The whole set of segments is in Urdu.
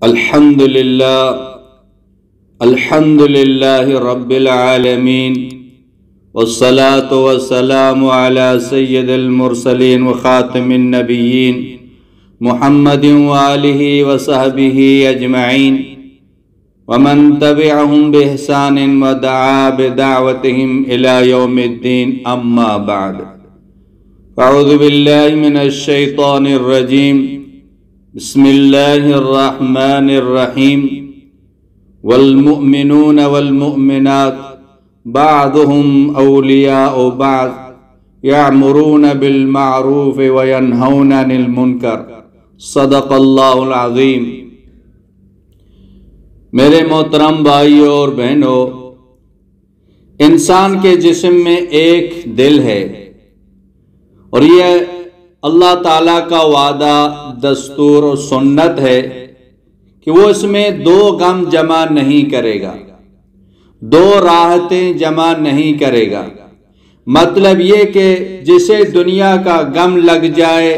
الحمد لله رب العالمين والصلاة والسلام على سيد المرسلين وخاتم النبيين محمد وآله وصحبه أجمعين ومن تبعهم بإحسان ودعا بدعوتهم إلى يوم الدين أما بعد أعوذ بالله من الشيطان الرجيم بسم الله الرحمن الرحيم والمؤمنون والمؤمنات بعضهم أولياء بعض يأمرون بالمعروف وينهون عن المنكر صدق اللہ العظیم۔ میرے محترم بھائیوں اور بہنوں، انسان کے جسم میں ایک دل ہے اور یہ اللہ تعالیٰ کا وعدہ، دستور اور سنت ہے کہ وہ اس میں دو غم جمع نہیں کرے گا، دو راحتیں جمع نہیں کرے گا۔ مطلب یہ کہ جسے دنیا کا غم لگ جائے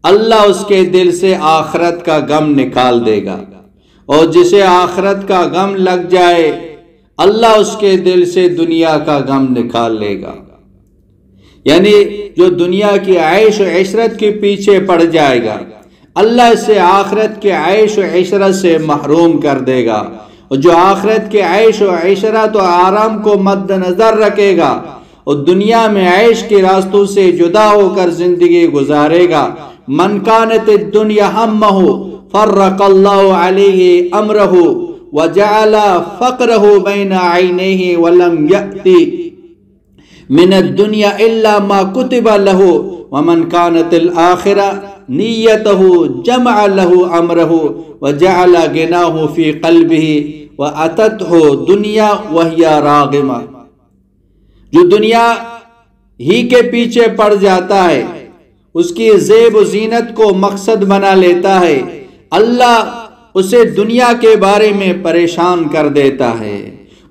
اللہ اس کے دل سے آخرت کا غم نکال دے گا، اور جسے آخرت کا غم لگ جائے اللہ اس کے دل سے دنیا کا غم نکال لے گا۔ یعنی جو دنیا کی عیش و عشرت کے پیچھے پڑ جائے گا اللہ اسے آخرت کے عیش و عشرت سے محروم کر دے گا، اور جو آخرت کے عیش و عشرت و آرام کو مد نظر رکھے گا اور دنیا میں عیش کے راستوں سے جدا ہو کر زندگی گزارے گا، من کانت الدنیا ہمہ فرق اللہ علیہ امرہ وجعل فقرہ بین عینیہ ولم یأتی من الدنیا الا ما کتب له ومن كانت الآخرہ نیتہ جمع له امرہ وجعل غناہ فی قلبہ واتتہ دنیا وہی راغمہ۔ جو دنیا ہی کے پیچھے پڑ جاتا ہے، اس کی زیب و زینت کو مقصد بنا لیتا ہے، اللہ اسے دنیا کے بارے میں پریشان کر دیتا ہے،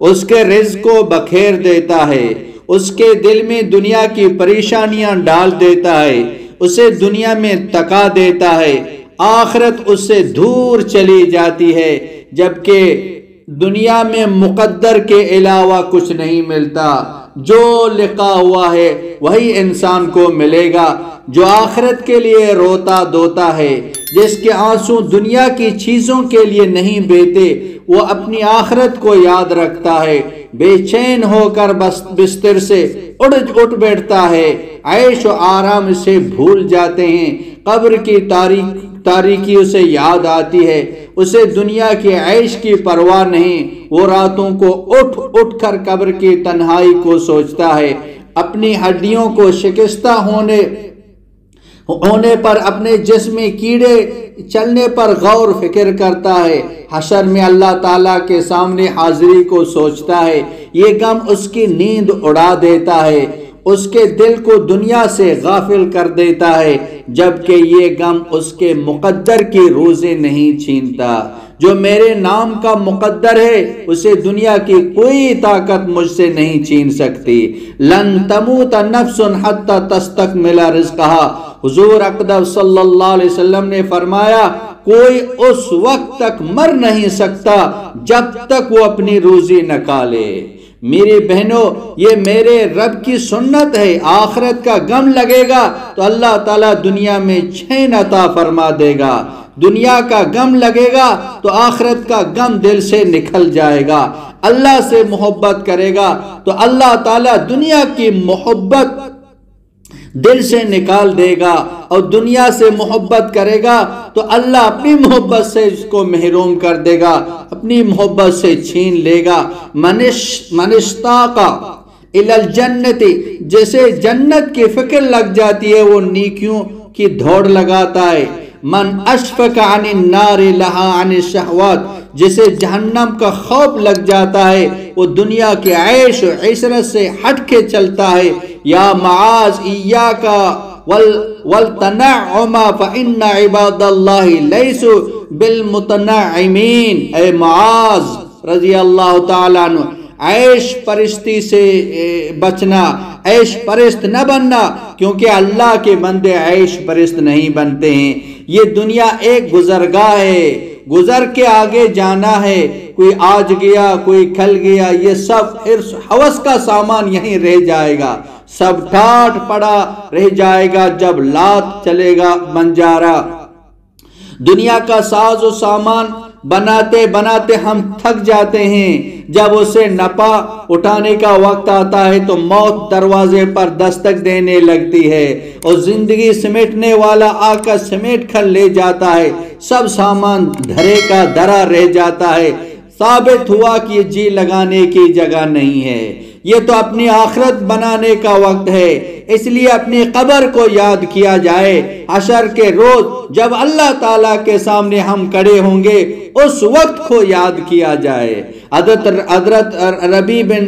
اس کے رزق کو بکھیر دیتا ہے، اس کے دل میں دنیا کی پریشانیاں ڈال دیتا ہے، اسے دنیا میں تکا دیتا ہے، آخرت اس سے دور چلی جاتی ہے، جبکہ دنیا میں مقدر کے علاوہ کچھ نہیں ملتا۔ جو لکھا ہوا ہے وہی انسان کو ملے گا۔ جو آخرت کے لیے روتا دوتا ہے، جس کے آنسو دنیا کی چیزوں کے لیے نہیں بیتے، وہ اپنی آخرت کو یاد رکھتا ہے، بے چین ہو کر بستر سے اٹھ بیٹھتا ہے، عیش و آرام سے بھول جاتے ہیں، قبر کی تاریکی اسے یاد آتی ہے، اسے دنیا کی عیش کی پرواہ نہیں، وہ راتوں کو اٹھ کر قبر کی تنہائی کو سوچتا ہے، اپنی ہڈیوں کو شکستہ ہونے پر، اپنے جسم میں کیڑے چلنے پر غور فکر کرتا ہے، حشر میں اللہ تعالیٰ کے سامنے حاضری کو سوچتا ہے۔ یہ غم اس کی نیند اڑا دیتا ہے، اس کے دل کو دنیا سے غافل کر دیتا ہے، جبکہ یہ غم اس کے مقدر کی روزے نہیں چھینتا۔ جو میرے نام کا مقدر ہے اسے دنیا کی کوئی طاقت مجھ سے نہیں چھین سکتی۔ لن تموت نفس حتی تستکمل رزقہا، حضور اقدس صلی اللہ علیہ وسلم نے فرمایا کوئی اس وقت تک مر نہیں سکتا جب تک وہ اپنی روزی نہ کھالے۔ میری بہنوں، یہ میرے رب کی سنت ہے، آخرت کا غم لگے گا تو اللہ تعالیٰ دنیا میں چین عطا فرما دے گا، دنیا کا غم لگے گا تو آخرت کا غم دل سے نکل جائے گا، اللہ سے محبت کرے گا تو اللہ تعالیٰ دنیا کی محبت دل سے نکال دے گا، اور دنیا سے محبت کرے گا تو اللہ اپنی محبت سے اس کو محروم کر دے گا، اپنی محبت سے چھین لے گا۔ من اشتاق الی الجنت، جیسے جنت کی فکر لگ جاتی ہے وہ نیکیوں کی دوڑ لگاتا ہے۔ من اشفق عن النار لہا عن الشہوات، جسے جہنم کا خوف لگ جاتا ہے وہ دنیا کے عیش و عشرت سے ہٹ کے چلتا ہے۔ یا معاذ ایاک والتنعم فإن عباد اللہ لیسوا بالمتنعمین۔ اے معاذ رضی اللہ تعالیٰ عنہ، عیش پرستی سے بچنا، عیش پرست نہ بننا، کیونکہ اللہ کے بندے عیش پرست نہیں بنتے ہیں۔ یہ دنیا ایک گزرگاہ ہے گزر کے آگے جانا ہے، کوئی آج گیا کوئی کل گیا، یہ سب حوث کا سامان یہیں رہ جائے گا، سب ٹاٹ پڑا رہ جائے گا جب لات چلے گا بنجارا۔ دنیا کا ساز و سامان بناتے بناتے ہم تھک جاتے ہیں، جب اسے نپا اٹھانے کا وقت آتا ہے تو موت دروازے پر دستک دینے لگتی ہے، اور زندگی سمیٹنے والا آ کر سمیٹ کر لے جاتا ہے، سب سامان دھرے کا دھرا رہ جاتا ہے۔ ثابت ہوا کہ یہ جی لگانے کی جگہ نہیں ہے، یہ تو اپنی آخرت بنانے کا وقت ہے، اس لیے اپنی قبر کو یاد کیا جائے۔ حشر کے روز جب اللہ تعالیٰ کے سامنے ہم کھڑے ہوں گے اس وقت کو یاد کیا جائے۔ حضرت ربیع بن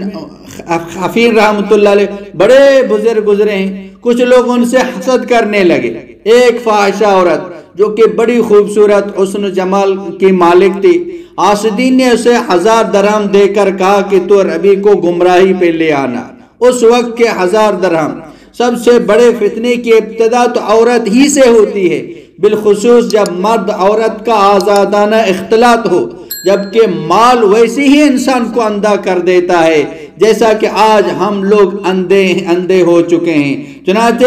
خفیر رحمۃ اللہ علیہ بڑے بزرگ گزرے ہیں، کچھ لوگ ان سے حسد کرنے لگے۔ ایک فاحشہ عورت جو کہ بڑی خوبصورت حسن و جمال کی مالک تھی، حاسدین نے اسے 1000 درہم دے کر کہا کہ تو ربیع کو گمراہی پہ لے آنا۔ اس وقت کے 1000 درہم، سب سے بڑے فتنے کی ابتدا تو عورت ہی سے ہوتی ہے، بالخصوص جب مرد عورت کا آزادانہ اختلاط ہو، جبکہ مال ویسے ہی انسان کو اندھا کر دیتا ہے جیسا کہ آج ہم لوگ اندھے ہو چکے ہیں۔ چنانچہ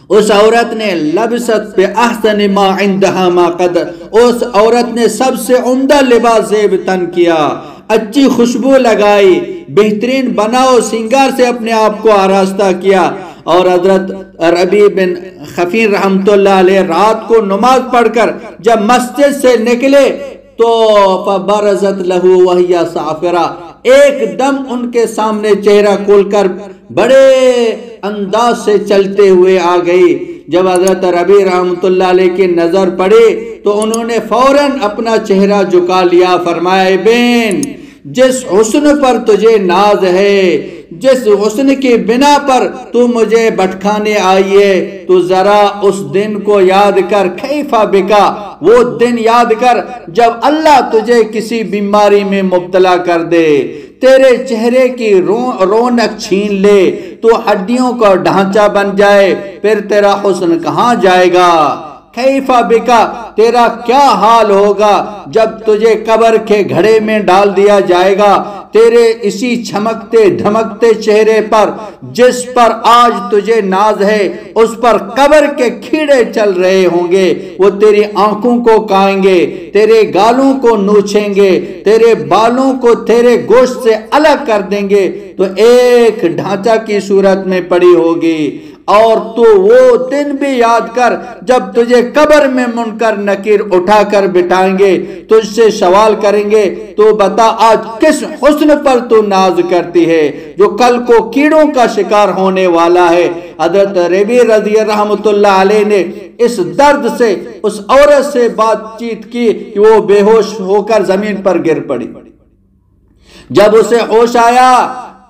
اس عورت نے لبست پہ احسن ما عندها ما قدر، اس عورت نے سب سے عمدہ لباس زیب تن کیا، اچھی خوشبو لگائی، بہترین بناؤ سنگار سے اپنے آپ کو آراستہ کیا، اور حضرت ربیع بن خفیر رحمۃ اللہ علیہ رات کو نماز پڑھ کر جب مسجد سے نکلے تو فبرزت لہو وہی صافرہ، ایک دم ان کے سامنے چہرہ کھول کر بڑے انداز سے چلتے ہوئے آ گئی۔ جب حضرت ربیع رحمۃ اللہ علیہ کی نظر پڑی تو انہوں نے فوراً اپنا چہرہ جھکا لیا، فرمایا اے بین، جس حسن پر تجھے ناز ہے، جس حسن کی بنا پر تو مجھے بھٹکانے آئی ہے، تو ذرا اس دن کو یاد کر، کیفا بکا، وہ دن یاد کر جب اللہ تجھے کسی بیماری میں مبتلا کر دے، تیرے چہرے کی رونق چھین لے، تو ہڈیوں کا ڈھانچہ بن جائے، پھر تیرا حسن کہاں جائے گا؟ کیفا بکا، تیرا کیا حال ہوگا جب تجھے قبر کے گھڑے میں ڈال دیا جائے گا؟ تیرے اسی چمکتے دھمکتے چہرے پر جس پر آج تجھے ناز ہے، اس پر قبر کے کیڑے چل رہے ہوں گے، وہ تیری آنکھوں کو کھائیں گے، تیرے گالوں کو نوچیں گے، تیرے بالوں کو تیرے گوشت سے الگ کر دیں گے، تو ایک ڈھانچہ کی صورت میں پڑی ہوگی۔ اور تو وہ دن بھی یاد کر جب تجھے قبر میں منکر نکیر اٹھا کر بٹھائیں گے، تجھ سے سوال کریں گے تو بتا آج کس حسن پر تو ناز کرتی ہے جو کل کو کیڑوں کا شکار ہونے والا ہے۔ حضرت ربیع رضی رحمۃ اللہ علیہ نے اس درد سے اس عورت سے بات چیت کی کہ وہ بے ہوش ہو کر زمین پر گر پڑی۔ جب اسے ہوش آیا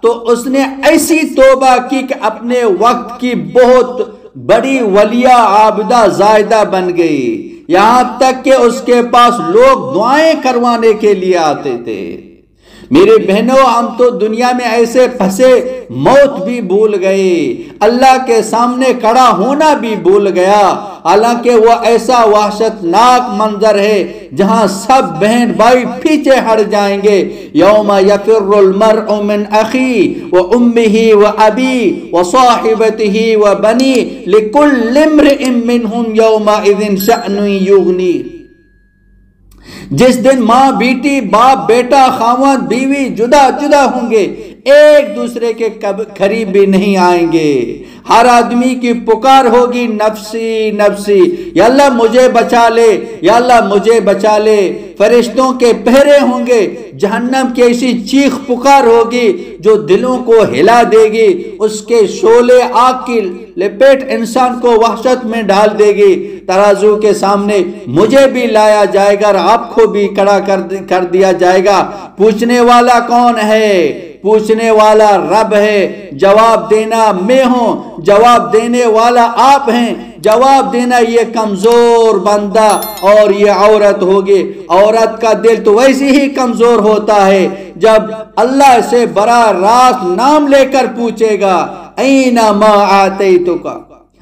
تو اس نے ایسی توبہ کی کہ اپنے وقت کی بہت بڑی ولیہ عابدہ زاہدہ بن گئی، یہاں تک کہ اس کے پاس لوگ دعائیں کروانے کے لیے آتے تھے۔ میرے بہنوں، ہم تو دنیا میں ایسے پھنسے، موت بھی بھول گئے، اللہ کے سامنے کھڑا ہونا بھی بھول گیا، حالانکہ وہ ایسا وحشت ناک منظر ہے جہاں سب بہن بھائی پیچھے ہٹ جائیں گے۔ یوم یفر المرء من اخی و امہ و ابی و صاحبتہ و بنی لکل امرئ منہم یومئذ شأن یغنی۔ جس دن ماں بیٹی، باپ بیٹا، خاوند بیوی جدا جدا ہوں گے، ایک دوسرے کے قریب بھی نہیں آئیں گے۔ ہر آدمی کی پکار ہوگی نفسی نفسی، یا اللہ مجھے بچا لے، یا اللہ مجھے بچا لے۔ فرشتوں کے پہرے ہوں گے، جہنم کی ایسی چیخ پکار ہوگی جو دلوں کو ہلا دے گی، اس کے شعلے آگ کی لپیٹ انسان کو وحشت میں ڈال دے گی۔ ترازو کے سامنے مجھے بھی لایا جائے گا اور آپ کو بھی کھڑا کر دیا جائے گا۔ پوچھنے والا کون ہے؟ پوچھنے والا رب ہے، جواب دینا میں ہوں، جواب دینے والا آپ ہیں، جواب دینا یہ کمزور بندہ اور یہ عورت ہوگی۔ عورت کا دل تو ویسے ہی کمزور ہوتا ہے جب اللہ سے براہ راست نام لے کر پوچھے گا، اینا ما آتیتک،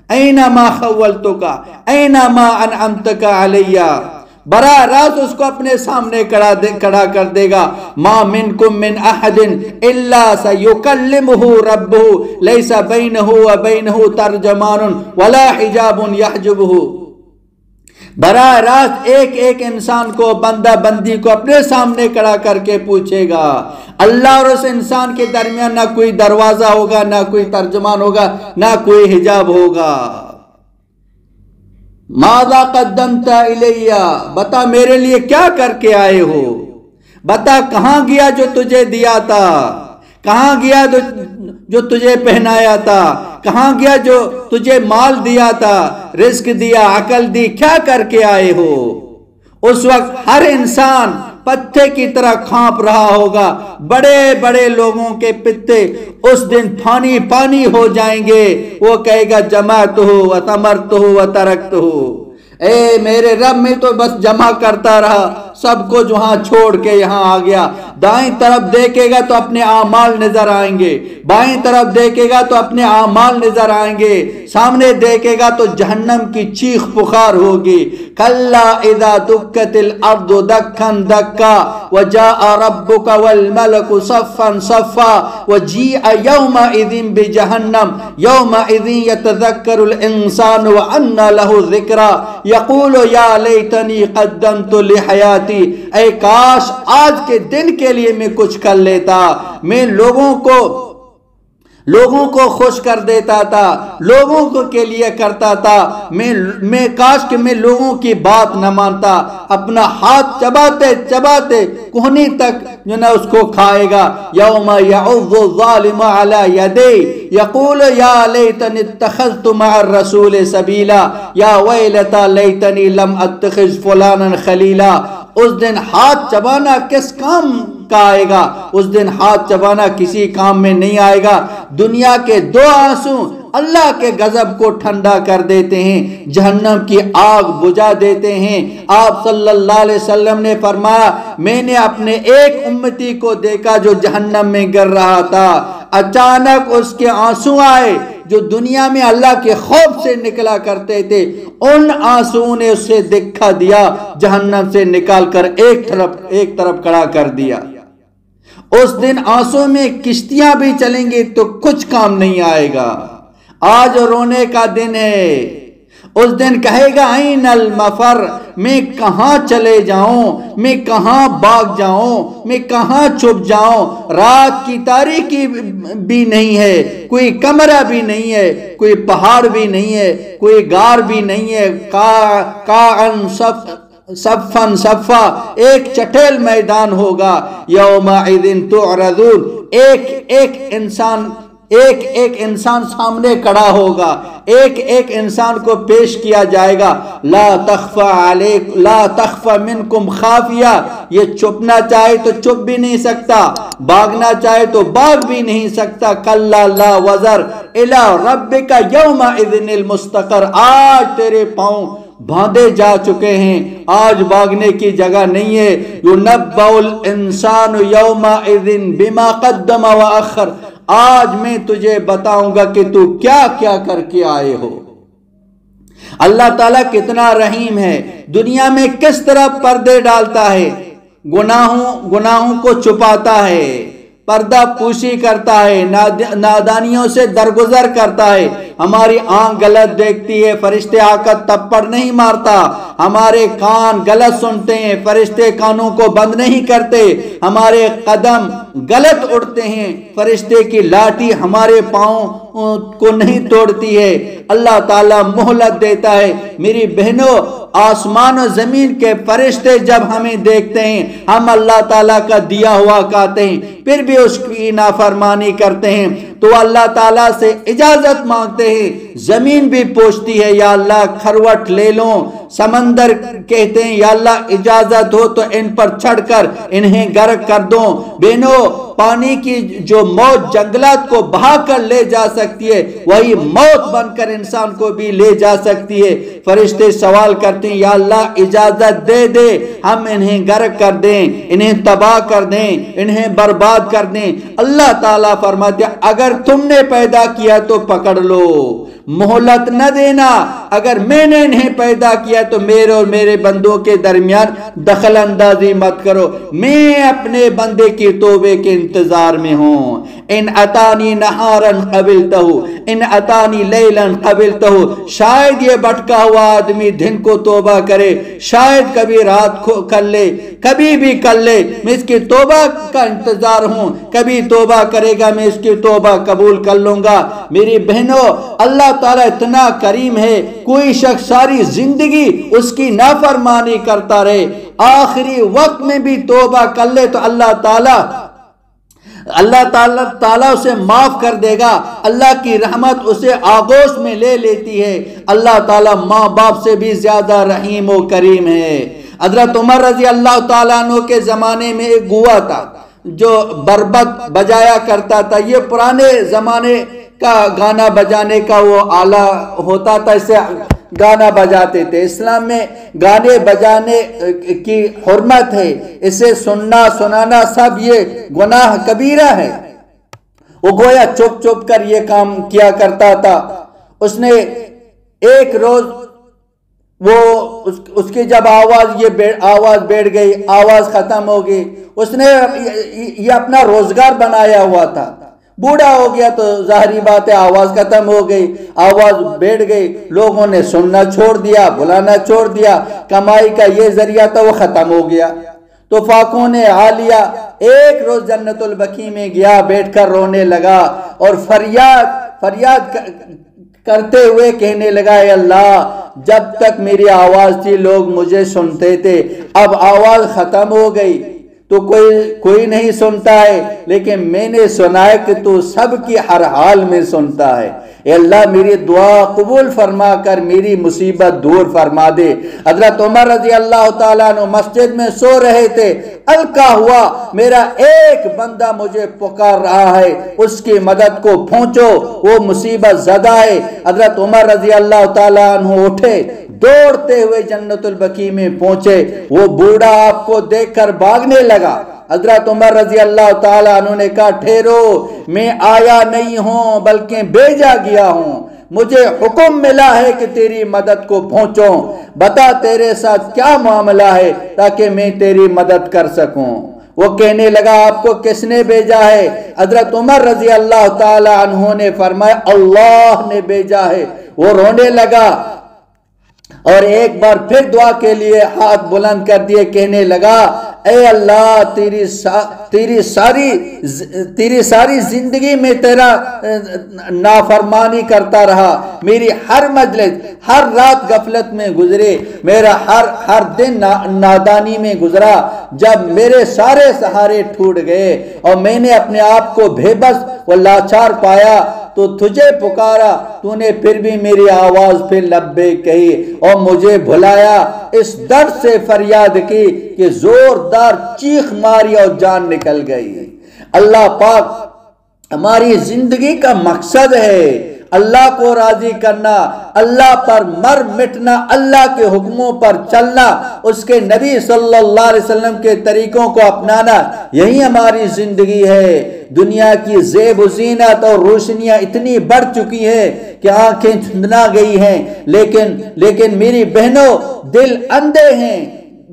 اینا ما خولتک، اینا ما انعمتک علیہ۔ براہ راست اس کو اپنے سامنے کھڑا کر دے گا. ما منکم من احد الا سیکلمہ ربہ لیس بینہ وبینہ ترجمان ولا حجاب یحجبہ. براہ راست ایک ایک انسان کو، بندہ بندی کو اپنے سامنے کھڑا کر کے پوچھے گا. اللہ اور اس انسان کے درمیان نہ کوئی دروازہ ہوگا، نہ کوئی ترجمان ہوگا، نہ کوئی حجاب ہوگا. ماذا قدمت الی، بتا میرے لیے کیا کر کے آئے ہو، بتا کہاں گیا جو تجھے دیا تھا، کہاں گیا جو تجھے پہنایا تھا، کہاں گیا جو تجھے مال دیا تھا، رزق دیا، عقل دی، کیا کر کے آئے ہو. اس وقت ہر انسان پتے کی طرح کھانپ رہا ہوگا. بڑے بڑے لوگوں کے پتے اس دن پانی پانی ہو جائیں گے. وہ کہے گا جمعتہ وتمرتہ وترکتہ، اے میرے رب میں تو بس جمع کرتا رہا، سب کو جہاں چھوڑ کے یہاں آ گیا. دائیں طرف دیکھے گا تو اپنے اعمال نظر آئیں گے، بائیں طرف دیکھے گا تو اپنے اعمال نظر آئیں گے، سامنے دیکھے گا تو جہنم کی چیخ پکار ہوگی. کلا اذا دکت الارض دکا دکا وجاء ربک والملک صفا صفا وجیء یومئذ بجہنم یومئذ یتذکر الانسان وانى له الذکری یقول یا لیتنی قدمت لحیاتی. اے کاش آج کے دن کے لیے میں کچھ کر لیتا، میں لوگوں کو خوش کر دیتا تھا، لوگوں کو کے لیے کرتا تھا. میں کاش کہ میں لوگوں کی بات نہ مانتا. اپنا ہاتھ چباتے چباتے کوہنی تک جو نہ اس کو کھائے گا. یوم یعض الظالم علی یدی یقول یا لیتنی اتخذت مع الرسول سبیلا یا ویلتا لیتنی لم اتخذ فلانا خلیلا. اس دن ہاتھ چبانا کس کام کا آئے گا؟ اس دن ہاتھ چبانا کسی کام میں نہیں آئے گا. دنیا کے دو آنسو اللہ کے غضب کو ٹھنڈا کر دیتے ہیں، جہنم کی آگ بجھا دیتے ہیں. آپ صلی اللہ علیہ وسلم نے فرمایا میں نے اپنے ایک امتی کو دیکھا جو جہنم میں گر رہا تھا. اچانک اس کے آنسو آئے جو دنیا میں اللہ کے خوف سے نکلا کرتے تھے. ان آنسو نے اسے دکھا دیا، جہنم سے نکال کر ایک طرف کھڑا کر دیا. اس دن آنسو میں کشتیاں بھی چلیں گی تو کچھ کام نہیں آئے گا. آج رونے کا دن ہے. اس دن کہے گا این المفر، میں کہاں چلے جاؤں، میں کہاں بھاگ جاؤں، میں کہاں چھپ جاؤں. رات کی تاریکی بھی نہیں ہے، کوئی کمرہ بھی نہیں ہے، کوئی پہاڑ بھی نہیں ہے، کوئی غار بھی نہیں ہے. کاعن صفن صفا، ایک چٹیل میدان ہوگا. یومئذ تعرضون، ایک ایک انسان سامنے کھڑا ہوگا، ایک ایک انسان کو پیش کیا جائے گا. لا تخفى منکم خافیہ، یہ چھپنا چاہے تو چھپ بھی نہیں سکتا، بھاگنا چاہے تو بھاگ بھی نہیں سکتا. کلا لا وزر الی ربک یومئذ المستقر، آج تیرے پاؤں باندھے جا چکے ہیں، آج بھاگنے کی جگہ نہیں ہے. یُنَبَّأُ الْإِنسَانُ يَوْمَئِذٍ بِمَا قَدَّمَ وَأَخَّرَ، آج میں تجھے بتاؤں گا کہ تو کیا کیا کر کے آئے ہو. اللہ تعالیٰ کتنا رحیم ہے، دنیا میں کس طرح پردے ڈالتا ہے، گناہوں کو چھپاتا ہے، پردہ پوشی کرتا ہے، نادانیوں سے درگزر کرتا ہے. ہماری آنکھ غلط دیکھتی ہے، فرشتے آ کر تپڑ نہیں مارتا. ہمارے کان غلط سنتے ہیں، فرشتے کانوں کو بند نہیں کرتے. ہمارے قدم غلط اڑتے ہیں، فرشتے کی لاٹھی ہمارے پاؤں کو نہیں توڑتی ہے. اللہ تعالیٰ مہلت دیتا ہے. میری بہنوں، آسمان و زمین کے فرشتے جب ہمیں دیکھتے ہیں، ہم اللہ تعالیٰ کا دیا ہوا کھاتے ہیں، پھر بھی اس کی نافرمانی کرتے ہیں تو اللہ تعالیٰ سے اجازت مانگتے ہیں. زمین بھی پوچھتی ہے یا اللہ کھروٹ لے لوں، سمندر کہتے ہیں یا اللہ اجازت ہو تو ان پر چڑھ کر انہیں غرق کر دوں. بہنوں، پانی کی جو موت جنگلات کو بہا کر لے جا سکتی ہے، وہی موت بن کر انسان کو بھی لے جا سکتی ہے. فرشتے سوال کرتے ہیں یا اللہ اجازت دے دے، ہم انہیں غرق کر دیں، انہیں تباہ کر دیں، انہیں برباد کر دیں. اللہ تعالیٰ فرماتے ہیں اگر تم نے پیدا کیا تو پکڑ لو، مہلت نہ دینا، اگر میں نے انہیں پیدا کیا تو میرے اور میرے بندوں کے درمیان دخل اندازی مت کرو، میں اپنے بندے کی توبے کے انتظار میں ہوں۔ ان اتانی نہارا قبلتہ ان اتانی لیلا قبلتہ، شاید یہ بھٹکا ہوا آدمی دن کو توبہ کرے، شاید کبھی رات کو کر لے، کبھی بھی کر لے، میں اس کی توبہ کا انتظار ہوں، کبھی توبہ کرے گا میں اس کی توبہ قبول کر لوں گا۔ میری بہنوں، اللہ تعالیٰ اتنا کریم ہے، کوئی شخص ساری زندگی اس کی نافرمانی کرتا رہے، آخری وقت میں بھی توبہ کر لے تو اللہ تعالیٰ اسے معاف کر دے گا، اللہ کی رحمت اسے آغوش میں لے لیتی ہے۔ اللہ تعالیٰ ماں باپ سے بھی زیادہ رحیم و کریم ہے۔ حضرت عمر رضی اللہ تعالیٰ عنہ کے زمانے میں ایک گوا تھا جو بربط بجایا کرتا تھا، یہ پرانے زمانے کا گانا بجانے کا وہ آلہ ہوتا تھا، اسے گانا بجاتے تھے۔ اسلام میں گانے بجانے کی حرمت ہے، اسے سننا سنانا سب یہ گناہ کبیرہ ہے۔ وہ گویا چپ چپ کر یہ کام کیا کرتا تھا۔ اس نے ایک روز اس کی جب آواز بیٹھ گئی، آواز ختم ہو گئی، اس نے یہ اپنا روزگار بنایا ہوا تھا، بوڑھا ہو گیا تو ظاہری بات ہے آواز ختم ہو گئی، آواز بیٹھ گئی، لوگوں نے سننا چھوڑ دیا، بلانا چھوڑ دیا، کمائی کا یہ ذریعہ تھا وہ ختم ہو گیا۔ تو فاقوں نے عالیہ ایک روز جنت البقیع میں گیا، بیٹھ کر رونے لگا اور فریاد کرتے ہوئے کہنے لگا، اے اللہ، جب تک میری آواز تھی لوگ مجھے سنتے تھے، اب آواز ختم ہو گئی تو کوئی نہیں سنتا ہے، لیکن میں نے سنا ہے کہ تو سب کی ہر حال میں سنتا ہے۔ اے اللہ، میری دعا قبول فرما کر میری مصیبت دور فرما دے۔ حضرت عمر رضی اللہ تعالیٰ عنہ مسجد میں سو رہے تھے، الکا ہوا میرا ایک بندہ مجھے پکار رہا ہے، اس کی مدد کو پہنچو، وہ مصیبت زدہ ہے۔ حضرت عمر رضی اللہ تعالیٰ عنہ اٹھے، دوڑتے ہوئے جنت البقیع میں پہنچے، وہ بوڑھا آپ کو دیکھ کر بھاگنے لگا۔ حضرت عمر رضی اللہ تعالیٰ عنہ نے کہا، ٹھہرو، میں آیا نہیں ہوں بلکہ بھیجا گیا ہوں، مجھے حکم ملا ہے کہ تیری مدد کو پہنچوں، بتا تیرے ساتھ کیا معاملہ ہے تاکہ میں تیری مدد کر سکوں۔ وہ کہنے لگا، آپ کو کس نے بھیجا ہے؟ حضرت عمر رضی اللہ تعالیٰ عنہ نے فرمایا، اللہ نے بھیجا ہے۔ وہ رونے لگا اور ایک بار پھر دعا کے لیے ہاتھ بلند کر دیے، کہنے لگا، اے اللہ، تیری ساری زندگی میں تیرا نافرمانی کرتا رہا، میری ہر مجلس، ہر رات غفلت میں گزرے، میرا ہر دن نادانی میں گزرا، جب میرے سارے سہارے ٹوٹ گئے اور میں نے اپنے آپ کو بے بس و لاچار پایا تو تجھے پکارا، تو نے پھر بھی میری آواز پھر لبیک کہی اور مجھے بھلایا، اس درد سے فریاد کی کہ زوردار چیخ ماری اور جان نکل گئی۔ اللہ پاک ہماری زندگی کا مقصد ہے اللہ کو راضی کرنا، اللہ پر مر مٹنا، اللہ کے حکموں پر چلنا، اس کے نبی صلی اللہ علیہ وسلم کے طریقوں کو اپنانا، یہی ہماری زندگی ہے۔ دنیا کی زیب و زینت اور روشنیاں اتنی بڑھ چکی ہے کہ آنکھیں دھندلا گئی ہیں، لیکن میری بہنوں، دل اندھے ہیں،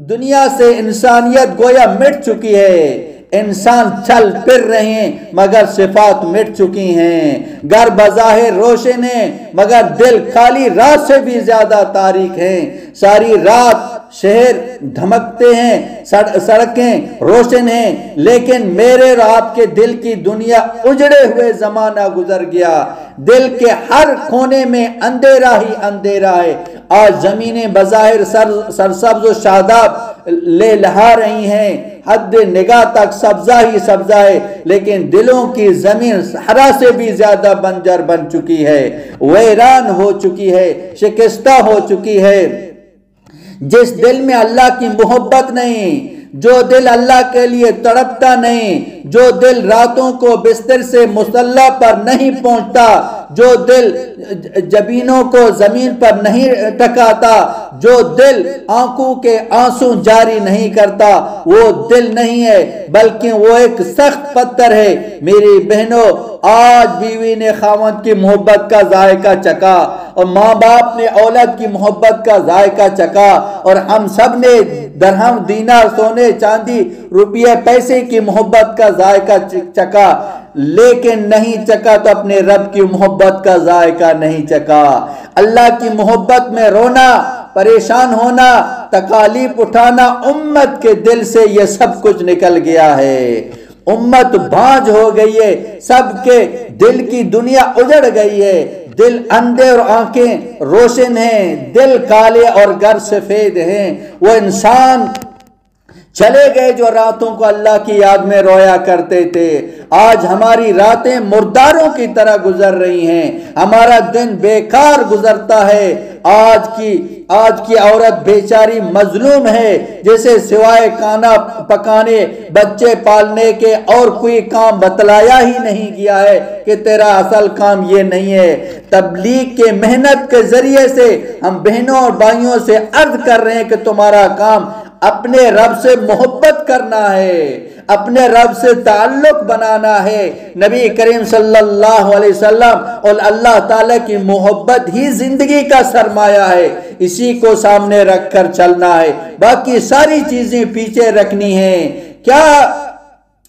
دنیا سے انسانیت گویا مٹ چکی ہے، انسان چل پھر رہے ہیں مگر صفات مٹ چکی ہیں، گھر بظاہر روشن ہیں مگر دل کالی رات سے بھی زیادہ تاریک ہیں، ساری رات شہر دھمکتے ہیں، سڑکیں روشن ہیں، لیکن میرے اور آپ کے دل کی دنیا اجڑے ہوئے زمانہ گزر گیا، دل کے ہر کونے میں اندھیرا ہی اندھیرا ہے۔ آج زمینیں بظاہر سرسبز و شاداب لے لہا رہی ہیں، حد نگاہ تک سبزہ ہی سبزہ ہے، لیکن دلوں کی زمین صحرا سے بھی زیادہ بنجر بن چکی ہے، ویران ہو چکی ہے، شکستہ ہو چکی ہے۔ جس دل میں اللہ کی محبت نہیں، جو دل اللہ کے لیے تڑپتا نہیں، جو دل راتوں کو بستر سے مصلی پر نہیں پہنچتا، جو دل جبینوں کو زمین پر نہیں ٹکاتا، جو دل آنکھوں کے آنسو جاری نہیں کرتا، وہ دل نہیں ہے بلکہ وہ ایک سخت پتھر ہے۔ میری بہنوں، آج بیوی نے خاوند کی محبت کا ذائقہ چکھا اور ماں باپ نے اولاد کی محبت کا ذائقہ چکھا، اور ہم سب نے درہم دینار سونے چاندی روپیے پیسے کی محبت کا ذائقہ چکھا، لیکن نہیں چکھا تو اپنے رب کی محبت کا ذائقہ نہیں چکھا۔ اللہ کی محبت میں رونا، پریشان ہونا، تکالیف اٹھانا، امت کے دل سے یہ سب کچھ نکل گیا ہے۔ امت بھانج ہو گئی ہے، سب کے دل کی دنیا اجڑ گئی ہے، دل اندھے اور آنکھیں روشن ہیں، دل کالے اور گر سفید ہیں۔ وہ انسان چلے گئے جو راتوں کو اللہ کی یاد میں رویا کرتے تھے۔ آج ہماری راتیں مرداروں کی طرح گزر رہی ہیں، ہمارا دن بیکار گزرتا ہے۔ آج کی عورت بیچاری مظلوم ہے، جسے سوائے کھانا پکانے، بچے پالنے کے اور کوئی کام بتلایا ہی نہیں گیا ہے کہ تیرا اصل کام یہ نہیں ہے۔ تبلیغ کے محنت کے ذریعے سے ہم بہنوں اور بھائیوں سے عرض کر رہے ہیں کہ تمہارا کام اپنے رب سے محبت کرنا ہے، اپنے رب سے تعلق بنانا ہے۔ نبی کریم صلی اللہ علیہ وسلم اور اللہ تعالیٰ کی محبت ہی زندگی کا سرمایہ ہے، اسی کو سامنے رکھ کر چلنا ہے، باقی ساری چیزیں پیچھے رکھنی ہیں۔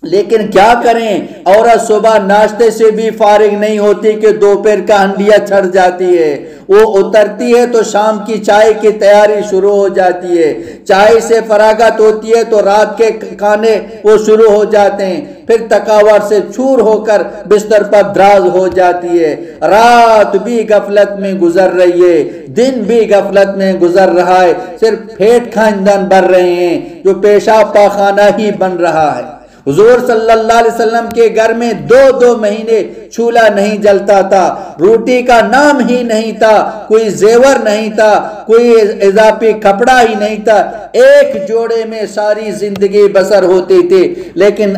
لیکن کیا کریں، عورت صبح ناشتے سے بھی فارغ نہیں ہوتی کہ دوپہر کا ہنڈیا چھڑ جاتی ہے، وہ اترتی ہے تو شام کی چائے کی تیاری شروع ہو جاتی ہے، چائے سے فراغت ہوتی ہے تو رات کے کھانے وہ شروع ہو جاتے ہیں، پھر تکاوٹ سے چور ہو کر بستر پر دراز ہو جاتی ہے۔ رات بھی غفلت میں گزر رہی ہے، دن بھی غفلت میں گزر رہا ہے، صرف پھیٹ کا ایندھن بن رہے ہیں جو پیشاب پاخانہ ہی بن رہا ہے۔ حضور صلی اللہ علیہ وسلم کے گھر میں دو مہینے چولہا نہیں جلتا تھا، روٹی کا نام ہی نہیں تھا، کوئی زیور نہیں تھا، کوئی اضافی کپڑا ہی نہیں تھا، ایک جوڑے میں ساری زندگی بسر ہوتی تھی، لیکن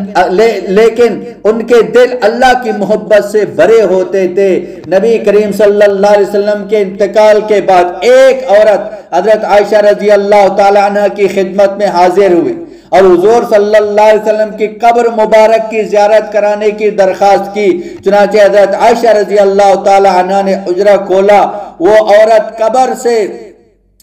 ان کے دل اللہ کی محبت سے بھرے ہوتے تھے۔ نبی کریم صلی اللہ علیہ وسلم کے انتقال کے بعد ایک عورت حضرت عائشہ رضی اللہ تعالی عنہ کی خدمت میں حاضر ہوئی اور حضور صلی اللہ علیہ وسلم کی قبر مبارک کی زیارت کرانے کی درخواست کی۔ چنانچہ حضرت عائشہ رضی اللہ تعالی عنہ نے حجرہ کھولا، وہ عورت قبر سے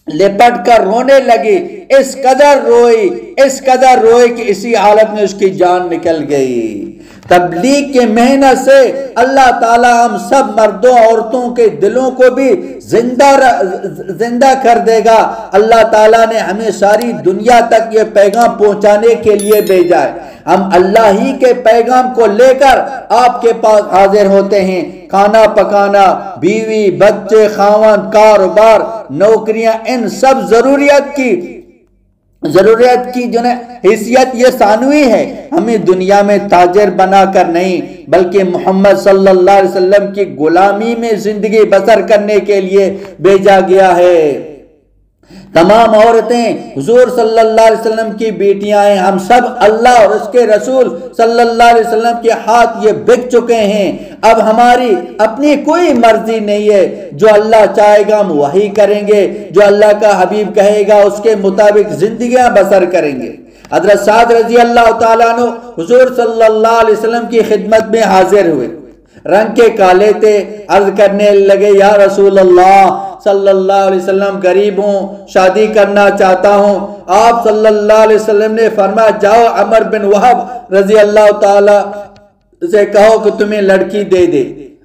لپٹ کر رونے لگی، اس قدر روئی کہ اسی حالت میں اس کی جان نکل گئی۔ تبلیغ کے محنت سے اللہ تعالی ہم سب مردوں عورتوں کے دلوں کو بھی زندہ کر دے گا۔ اللہ تعالیٰ نے ہمیں ساری دنیا تک یہ پیغام پہنچانے کے لیے بھیجا ہے، ہم اللہ ہی کے پیغام کو لے کر آپ کے پاس حاضر ہوتے ہیں۔ کھانا پکانا، بیوی، بچے، خاوند، کاروبار، نوکریاں، ان سب ضروریات کی جو حیثیت یہ ثانوی ہے، ہمیں دنیا میں تاجر بنا کر نہیں بلکہ محمد صلی اللہ علیہ وسلم کی غلامی میں زندگی بسر کرنے کے لیے بھیجا گیا ہے۔ تمام عورتیں حضور صلی اللہ علیہ وسلم کی بیٹیاں ہیں، ہم سب اللہ اور اس کے رسول صلی اللہ علیہ وسلم کے ہاتھ یہ بک چکے ہیں۔ اب ہماری اپنی کوئی مرضی نہیں ہے، جو اللہ چاہے گا ہم وہی کریں گے، جو اللہ کا حبیب کہے گا اس کے مطابق زندگیاں بسر کریں گے۔ حضرت سعد رضی اللہ تعالیٰ عنہ حضور صلی اللہ علیہ وسلم کی خدمت میں حاضر ہوئے، رنگ کے کالے تھے، عرض کرنے لگے یا رسول اللہ صلی اللہ علیہ وسلم، غریب ہوں، شادی کرنا چاہتا ہوں۔ آپ صلی اللہ علیہ وسلم نے فرمایا جاؤ عمر بن وہب رضی اللہ تعالیٰ سے کہو کہ تمہیں لڑکی دے دے۔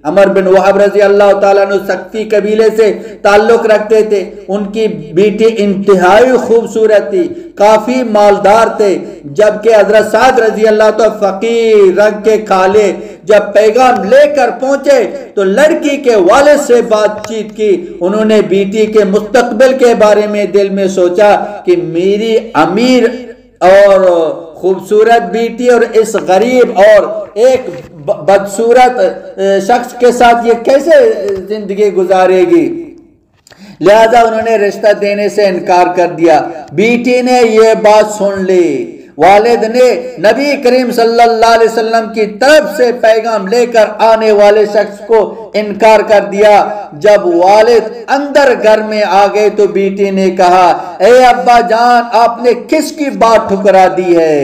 عمر بن وہب رضی اللہ تعالیٰ عنہ سقفی قبیلے سے تعلق رکھتے تھے، ان کی بیٹی انتہائی خوبصورت تھی، کافی مالدار تھے، جبکہ حضرت سعد رضی اللہ تعالیٰ فقیر، رنگ کے کالے، جب پیغام لے کر پہنچے تو لڑکی کے والد سے بات چیت کی، انہوں نے بیٹی کے مستقبل کے بارے میں دل میں سوچا کہ میری امیر اور خوبصورت بیٹی اور اس غریب اور ایک بدصورت شخص کے ساتھ یہ کیسے زندگی گزارے گی، لہذا انہوں نے رشتہ دینے سے انکار کر دیا۔ بیٹی نے یہ بات سن لی، والد نے نبی کریم صلی اللہ علیہ وسلم کی طرف سے پیغام لے کر آنے والے شخص کو انکار کر دیا۔ جب والد اندر گھر میں آ گئے تو بیٹی نے کہا، اے ابا جان، آپ نے کس کی بات ٹھکرا دی ہے؟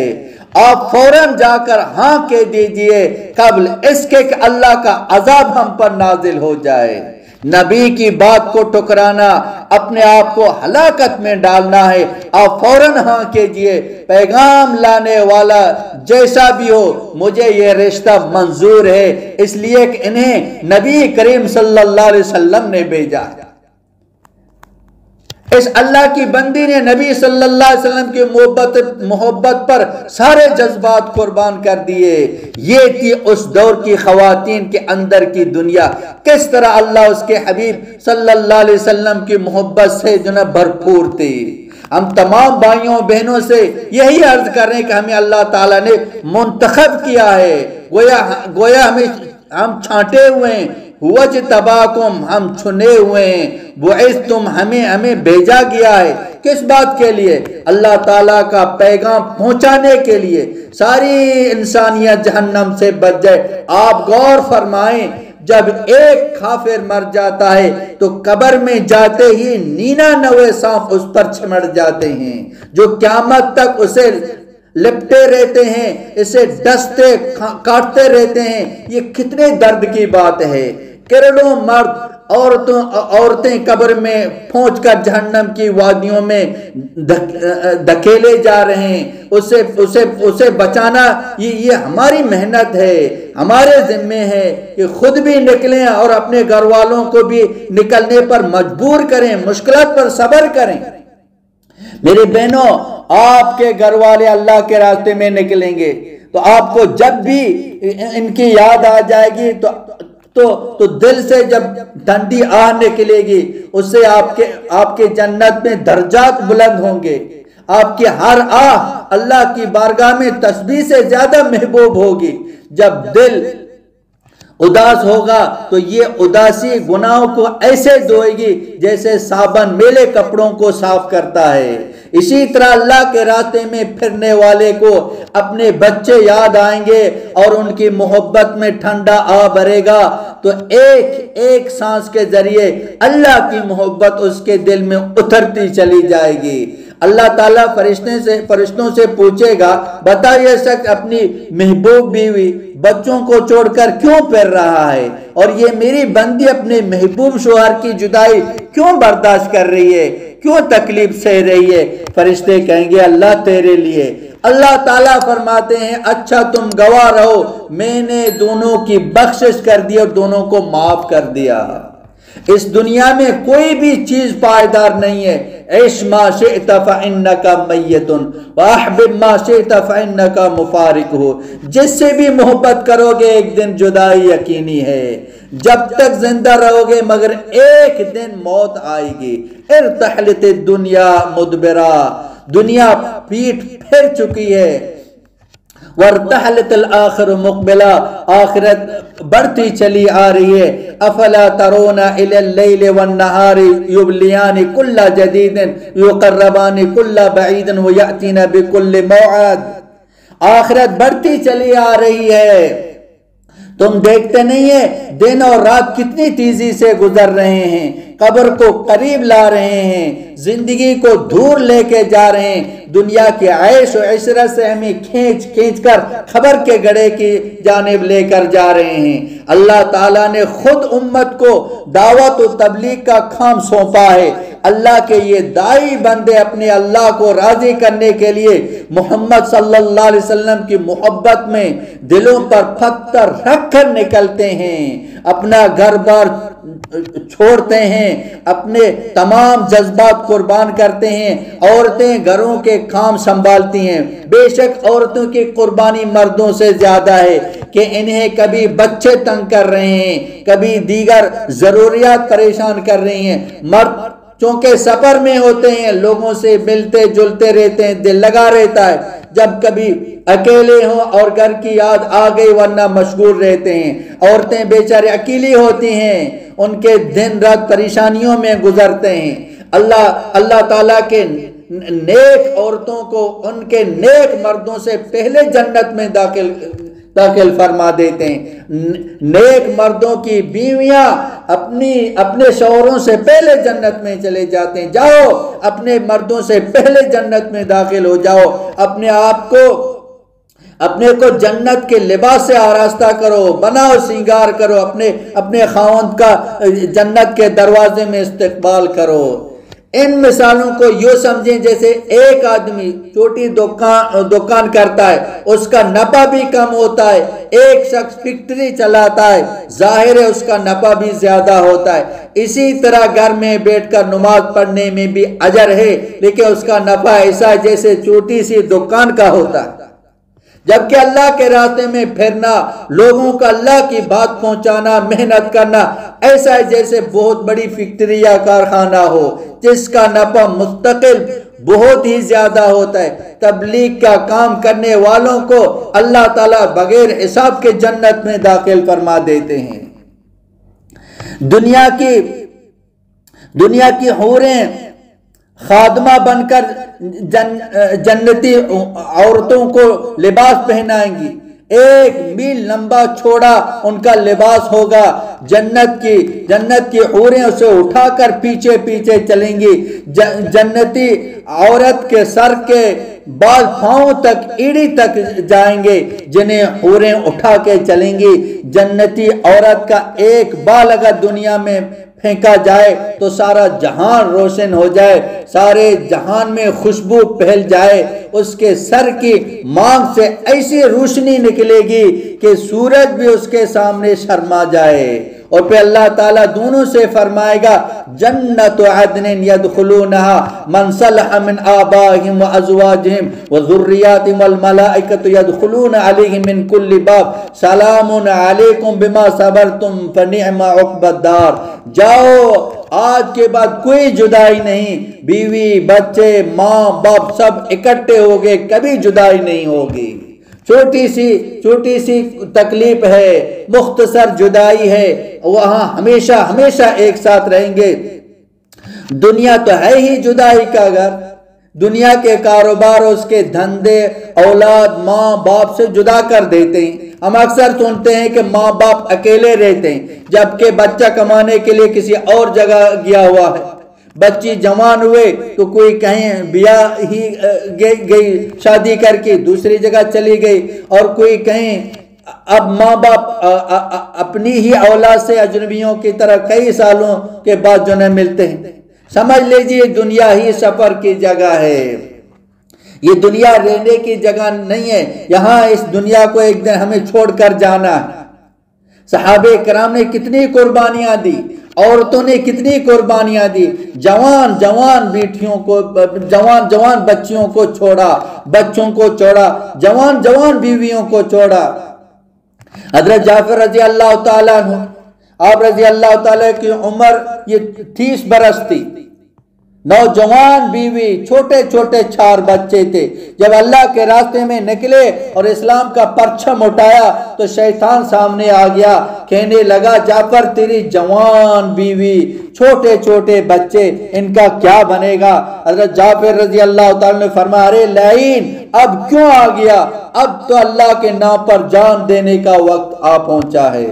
آپ فوراً جا کر ہاں کہہ دیجئے قبل اس کے کہ اللہ کا عذاب ہم پر نازل ہو جائے۔ نبی کی بات کو ٹکرانا اپنے آپ کو ہلاکت میں ڈالنا ہے۔ آپ فوراً ہاں کیجئے، پیغام لانے والا جیسا بھی ہو، مجھے یہ رشتہ منظور ہے، اس لیے کہ انہیں نبی کریم صلی اللہ علیہ وسلم نے بھیجا۔ اس اللہ کی بندی نے نبی صلی اللہ علیہ وسلم کی محبت پر سارے جذبات قربان کر دیے۔ یہ تھی اس دور کی خواتین کے اندر کی دنیا، کس طرح اللہ اس کے حبیب صلی اللہ علیہ وسلم کی محبت سے بھرپور تھی۔ ہم تمام بھائیوں بہنوں سے یہی عرض کر رہے ہیں کہ ہمیں اللہ تعالیٰ نے منتخب کیا ہے، گویا ہم چھانٹے ہوئے ہیں، وَجْتَبَاكُمْ ہم چنے ہوئے ہیں، بُعِثْتُمْ ہمیں بھیجا گیا ہے۔ کس بات کے لیے؟ اللہ تعالیٰ کا پیغام پہنچانے کے لیے، ساری انسانیت جہنم سے بچ جائے۔ آپ غور فرمائیں، جب ایک کافر مر جاتا ہے تو قبر میں جاتے ہی 99 سانپ اس پر چمٹ جاتے ہیں، جو قیامت تک اسے لپٹے رہتے ہیں، اسے ڈستے کاٹتے رہتے ہیں۔ یہ کتنے درد کی بات ہے۔ کروڑوں مرد عورتیں قبر میں پہنچ کر جہنم کی وادیوں میں دھکیلے جا رہے ہیں۔ اسے بچانا یہ ہماری محنت ہے، ہمارے ذمے ہے کہ خود بھی نکلیں اور اپنے گھر والوں کو بھی نکلنے پر مجبور کریں، مشکلات پر صبر کریں۔ میری بہنوں، آپ کے گھر والے اللہ کے راستے میں نکلیں گے تو آپ کو جب بھی ان کی یاد آ جائے گی تو دل سے جب ٹھنڈی آہ نکلے گی، اس سے آپ کے جنت میں درجات بلند ہوں گے۔ آپ کی ہر آہ اللہ کی بارگاہ میں تسبیح سے زیادہ محبوب ہوگی۔ جب دل اداس ہوگا تو یہ اداسی گناہوں کو ایسے دھوئے گی جیسے صابن میلے کپڑوں کو صاف کرتا ہے۔ اسی طرح اللہ کے راستے میں پھرنے والے کو اپنے بچے یاد آئیں گے اور ان کی محبت میں ٹھنڈا آ بھرے گا تو ایک سانس کے ذریعے اللہ کی محبت اس کے دل میں اترتی چلی جائے گی۔ اللہ تعالیٰ فرشتوں سے پوچھے گا، بتا یہ شخص اپنی محبوب بیوی بچوں کو چھوڑ کر کیوں پھر رہا ہے، اور یہ میری بندی اپنے محبوب شوہر کی جدائی کیوں برداشت کر رہی ہے، کیوں تکلیف سہ رہی ہے؟ فرشتے کہیں گے اللہ تیرے لیے۔ اللہ تعالیٰ فرماتے ہیں اچھا تم گواہ رہو، میں نے دونوں کی بخشش کر دی اور دونوں کو معاف کر دیا۔ اس دنیا میں کوئی بھی چیز پائیدار نہیں ہے۔ عش ما شئت فإنک میت واحبب ما شئت فإنک مفارق ہو، جس سے بھی محبت کرو گے ایک دن جدائی یقینی ہے۔ جب تک زندہ رہو گے مگر ایک دن موت آئے گی۔ ارتحلت الدنیا مدبرا، دنیا پیٹ پھر چکی ہے۔ وارتحلت الآخر مقبلا، آخرت بڑھتی چلی آ رہی ہے۔ افلا ترون الى اللیل والنہار یبلیان کل جدید یقربان کل بعید ویأتین بکل موعد۔ آخرت بڑھتی چلی آ رہی ہے، تم دیکھتے نہیں ہیں دن اور رات کتنی تیزی سے گزر رہے ہیں، قبر کو قریب لا رہے ہیں، زندگی کو دور لے کے جا رہے ہیں، دنیا کے عیش و عشرت سے ہمیں کھینچ کر خبر کے گڑھے کی جانب لے کر جا رہے ہیں۔ اللہ تعالیٰ نے خود امت کو دعوت و تبلیغ کا کام سونپا ہے۔ اللہ کے یہ داعی بندے اپنے اللہ کو راضی کرنے کے لیے محمد صلی اللہ علیہ وسلم کی محبت میں دلوں پر پتھر رکھ کر نکلتے ہیں، اپنا گھر بار چھوڑتے ہیں، اپنے تمام جذبات قربان کرتے ہیں۔ عورتیں گھروں کے کام سنبھالتی ہیں، بے شک عورتوں کی قربانی مردوں سے زیادہ ہے کہ انہیں کبھی بچے تنگ کر رہے ہیں، کبھی دیگر ضروریات پریشان کر رہی ہیں۔ مرد چونکہ سفر میں ہوتے ہیں، لوگوں سے ملتے جلتے رہتے ہیں، دل لگا رہتا ہے، جب کبھی اکیلے ہوں اور گھر کی یاد آ گئی ورنہ مشغول رہتے ہیں۔ عورتیں بیچارے اکیلی ہوتی ہیں، ان کے دن رات پریشانیوں میں گزرتے ہیں۔ اللہ تعالیٰ کے نیک عورتوں کو ان کے نیک مردوں سے پہلے جنت میں داخل فرما دیتے ہیں۔ نیک مردوں کی بیویاں اپنے شوہروں سے پہلے جنت میں چلے جاتے ہیں۔ جاؤ اپنے مردوں سے پہلے جنت میں داخل ہو جاؤ، اپنے کو جنت کے لباس سے آراستہ کرو، بناؤ سنگار کرو، اپنے خاوند کا جنت کے دروازے میں استقبال کرو۔ ان مثالوں کو یوں سمجھیں جیسے ایک آدمی چھوٹی دکان کرتا ہے، اس کا نفع بھی کم ہوتا ہے۔ ایک شخص فیکٹری چلاتا ہے، ظاہر ہے اس کا نفع بھی زیادہ ہوتا ہے۔ اسی طرح گھر میں بیٹھ کر نماز پڑھنے میں بھی اجر ہے، لیکن اس کا نفع ایسا ہے جیسے چھوٹی سی دکان کا ہوتا ہے۔ جبکہ اللہ کے راستے میں پھرنا، لوگوں کو اللہ کی بات پہنچانا، محنت کرنا ایسا ہے جیسے بہت بڑی فیکٹری یا کارخانہ ہو جس کا نفع مستقل بہت ہی زیادہ ہوتا ہے۔ تبلیغ کا کام کرنے والوں کو اللہ تعالیٰ بغیر حساب کے جنت میں داخل فرما دیتے ہیں۔ دنیا کی حوریں خادمہ بن کر جنتی عورتوں کو لباس پہنائیں گی۔ 1 میل لمبا چوڑا ان کا لباس ہوگا۔ جنت کی حوریں اسے اٹھا کر پیچھے پیچھے چلیں گی۔ جنتی عورت کے سر کے بال پاؤں تک، ایڑی تک جائیں گے جنہیں حوریں اٹھا کے چلیں گی۔ جنتی عورت کا ایک بال اگر دنیا میں پھینکا جائے تو سارا جہان روشن ہو جائے، سارے جہان میں خوشبو پھیل جائے۔ اس کے سر کی مانگ سے ایسی روشنی نکلے گی کہ سورج بھی اس کے سامنے شرما جائے۔ اور پھر اللہ تعالیٰ دونوں سے فرمائے گا جنت عدن يدخلونها من صلح من آبائهم وازواجهم وذرياتهم والملائکۃ يدخلون علیہم من کل باب سلام علیکم بما صبرتم فنعم عقبی الدار۔ جاؤ آج کے بعد کوئی جدائی نہیں، بیوی بچے ماں باپ سب اکٹھے ہو گئے، کبھی جدائی نہیں ہوگی۔ چھوٹی سی تکلیف ہے، مختصر جدائی ہے، وہاں ہمیشہ ایک ساتھ رہیں گے۔ دنیا تو ہے ہی جدائی کا گھر۔ دنیا کے کاروبار، اس کے دھندے اولاد ماں باپ سے جدا کر دیتے ہیں۔ ہم اکثر سنتے ہیں کہ ماں باپ اکیلے رہتے ہیں جبکہ بچہ کمانے کے لیے کسی اور جگہ گیا ہوا ہے۔ بچی جوان ہوئے تو کوئی کہیں بیاہ ہی گئی، شادی کر کے دوسری جگہ چلی گئی، اور کوئی کہیں اب ماں باپ اپنی ہی اولاد سے اجنبیوں کی طرح کئی سالوں کے بعد جو نہ ملتے ہیں۔ سمجھ لیجیے دنیا ہی سفر کی جگہ ہے، یہ دنیا رہنے کی جگہ نہیں ہے۔ یہاں اس دنیا کو ایک دن ہمیں چھوڑ کر جانا ہے۔ صحابہ کرام نے کتنی قربانیاں دی، عورتوں نے کتنی قربانیاں دی، جوان بیٹیوں کو، جوان بچیوں کو چھوڑا، بچوں کو چھوڑا، جوان بیویوں کو چھوڑا۔ حضرت جعفر رضی اللہ تعالیٰ عنہ، آپ رضی اللہ تعالیٰ کی عمر یہ 30 برس تھی، نوجوان بیوی، چھوٹے 4 بچے تھے۔ جب اللہ کے راستے میں نکلے اور اسلام کا پرچم اٹھایا تو شیطان سامنے آ گیا، کہنے لگا جعفر تیری جوان بیوی، چھوٹے بچے، ان کا کیا بنے گا؟ حضرت جعفر رضی اللہ تعالیٰ نے فرمایا ارے لعین، اب کیوں آ گیا؟ اب تو اللہ کے نام پر جان دینے کا وقت آ پہنچا ہے۔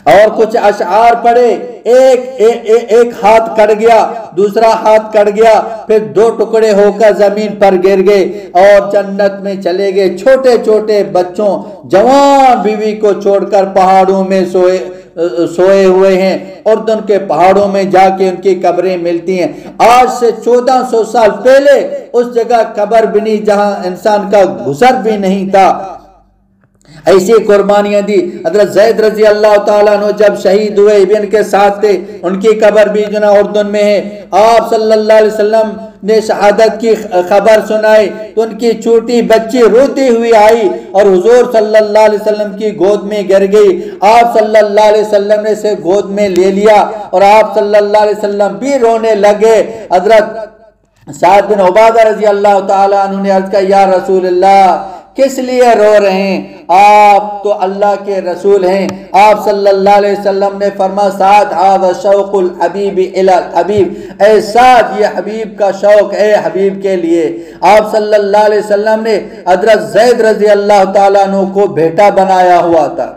اور کچھ اشعار پڑھے، ایک ہاتھ کٹ گیا، دوسرا ہاتھ کٹ گیا، پھر 2 ٹکڑے ہو کر زمین پر گر گئے اور جنت میں چلے گئے۔ چھوٹے بچوں، جوان بیوی کو چھوڑ کر پہاڑوں میں سوئے ہوئے ہیں۔ اردن کے پہاڑوں میں جا کے ان کی قبریں ملتی ہیں۔ آج سے 1400 سال پہلے اس جگہ قبر بھی نہیں جہاں انسان کا گھسر بھی نہیں تھا۔ ایسی قربانیاں دی۔ حضرت زید رضی اللہ تعالیٰ عنہ جب شہید ہوئے، ابن کے ساتھ تھے، ان کی قبر بھی جنا اردن میں ہے۔ آپ صلی اللہ علیہ وسلم نے شہادت کی خبر سنائی تو ان کی چھوٹی بچی روتی ہوئی آئی اور حضور صلی اللہ علیہ وسلم کی گود میں گر گئی۔ آپ صلی اللہ علیہ وسلم نے اسے گود میں لے لیا اور آپ صلی اللہ علیہ وسلم بھی رونے لگے۔ حضرت سعد بن عبادہ رضی اللہ تعالیٰ عنہ نے عرض کیا یا رسول اللہ، کس لیے رو رہے ہیں؟ آپ تو اللہ کے رسول ہیں۔ آپ صلی اللہ علیہ وسلم نے فرمایا سعد ھذا شوق الحبیب الی الحبیب، اے سعد یہ حبیب کا شوق ہے حبیب کے لیے۔ آپ صلی اللہ علیہ وسلم نے حضرت زید رضی اللہ تعالیٰ عنہ کو بیٹا بنایا ہوا تھا۔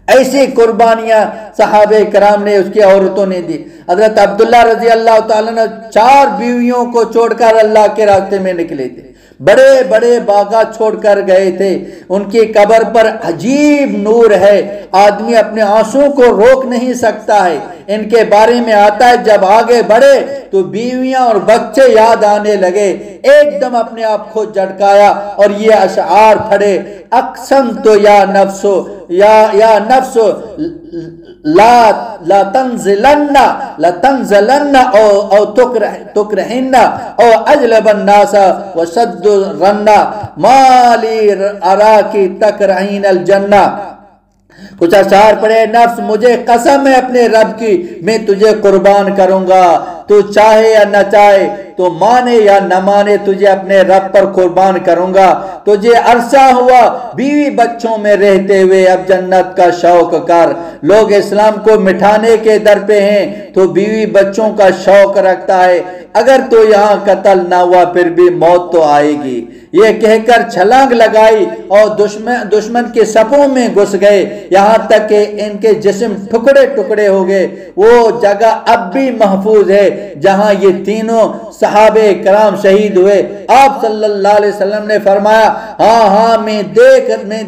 ایسی قربانیاں صحابہ کرام نے، اس کی عورتوں نے دی۔ حضرت عبداللہ رضی اللہ تعالیٰ نے 4 بیویوں کو چھوڑ کر اللہ کے راستے میں نکلے تھے، بڑے بڑے باغات چھوڑ کر گئے تھے۔ ان کی قبر پر عجیب نور ہے، آدمی اپنے آنسوں کو روک نہیں سکتا ہے۔ ان کے بارے میں آتا ہے جب آگے بڑھے تو بیویاں اور بچے یاد آنے لگے، ایک دم اپنے آپ کو جھٹکایا اور یہ اشعار پڑھے، اقسمت یا نفس یا نفس لا تنزلن او تکرہن او اجلب الناس وشد الرن ما لی اراکی تکرہین الجنہ۔ کچھ اشعار پڑھے، نفس مجھے قسم ہے اپنے رب کی میں تجھے قربان کروں گا، تو چاہے یا نہ چاہے، تو مانے یا نہ مانے تجھے اپنے رب پر قربان کروں گا۔ تجھے عرصہ ہوا بیوی بچوں میں رہتے ہوئے، اب جنت کا شوق کر۔ لوگ اسلام کو مٹھانے کے در پہ ہیں تو بیوی بچوں کا شوق رکھتا ہے، اگر تو یہاں قتل نہ ہوا پھر بھی موت تو آئے گی۔ یہ کہہ کر چھلانگ لگائی اور دشمن کے صفوں میں گھس گئے، یہاں تک کہ ان کے جسم ٹکڑے ٹکڑے ہو گئے۔ وہ جگہ اب بھی محفوظ ہے جہاں یہ تینوں صحابہ کرام شہید ہوئے۔ آپ صلی اللہ علیہ وسلم نے فرمایا ہاں میں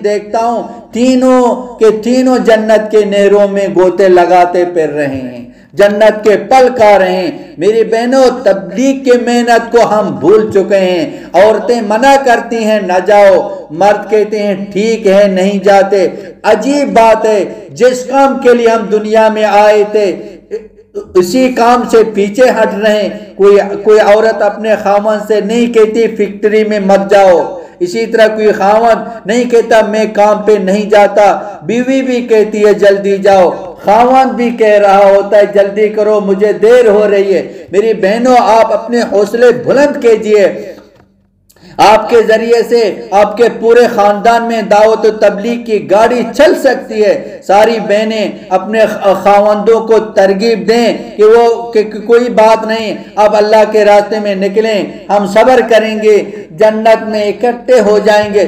دیکھتا ہوں تینوں کے تینوں جنت کے نہروں میں گوتے لگاتے پھر رہے ہیں، جنت کے پل کھا رہے ہیں۔ میری بہنوں، تبلیغ کے محنت کو ہم بھول چکے ہیں۔ عورتیں منع کرتی ہیں نہ جاؤ، مرد کہتے ہیں ٹھیک ہے نہیں جاتے۔ عجیب بات ہے، جس کام کے لیے ہم دنیا میں آئے تھے اسی کام سے پیچھے ہٹ رہے ہیں۔ کوئی عورت اپنے خاوند سے نہیں کہتی فیکٹری میں مت جاؤ، اسی طرح کوئی خاوند نہیں کہتا میں کام پہ نہیں جاتا، بیوی بھی کہتی ہے جلدی جاؤ، خاوند بھی کہہ رہا ہوتا ہے جلدی کرو مجھے دیر ہو رہی ہے۔ میری بہنوں، آپ اپنے حوصلے بلند کیجئے، آپ کے ذریعے سے آپ کے پورے خاندان میں دعوت و تبلیغ کی گاڑی چل سکتی ہے۔ ساری بہنیں اپنے خاوندوں کو ترغیب دیں کہ کوئی بات نہیں، اب اللہ کے راستے میں نکلیں، ہم صبر کریں گے، جنت میں اکٹھے ہو جائیں گے،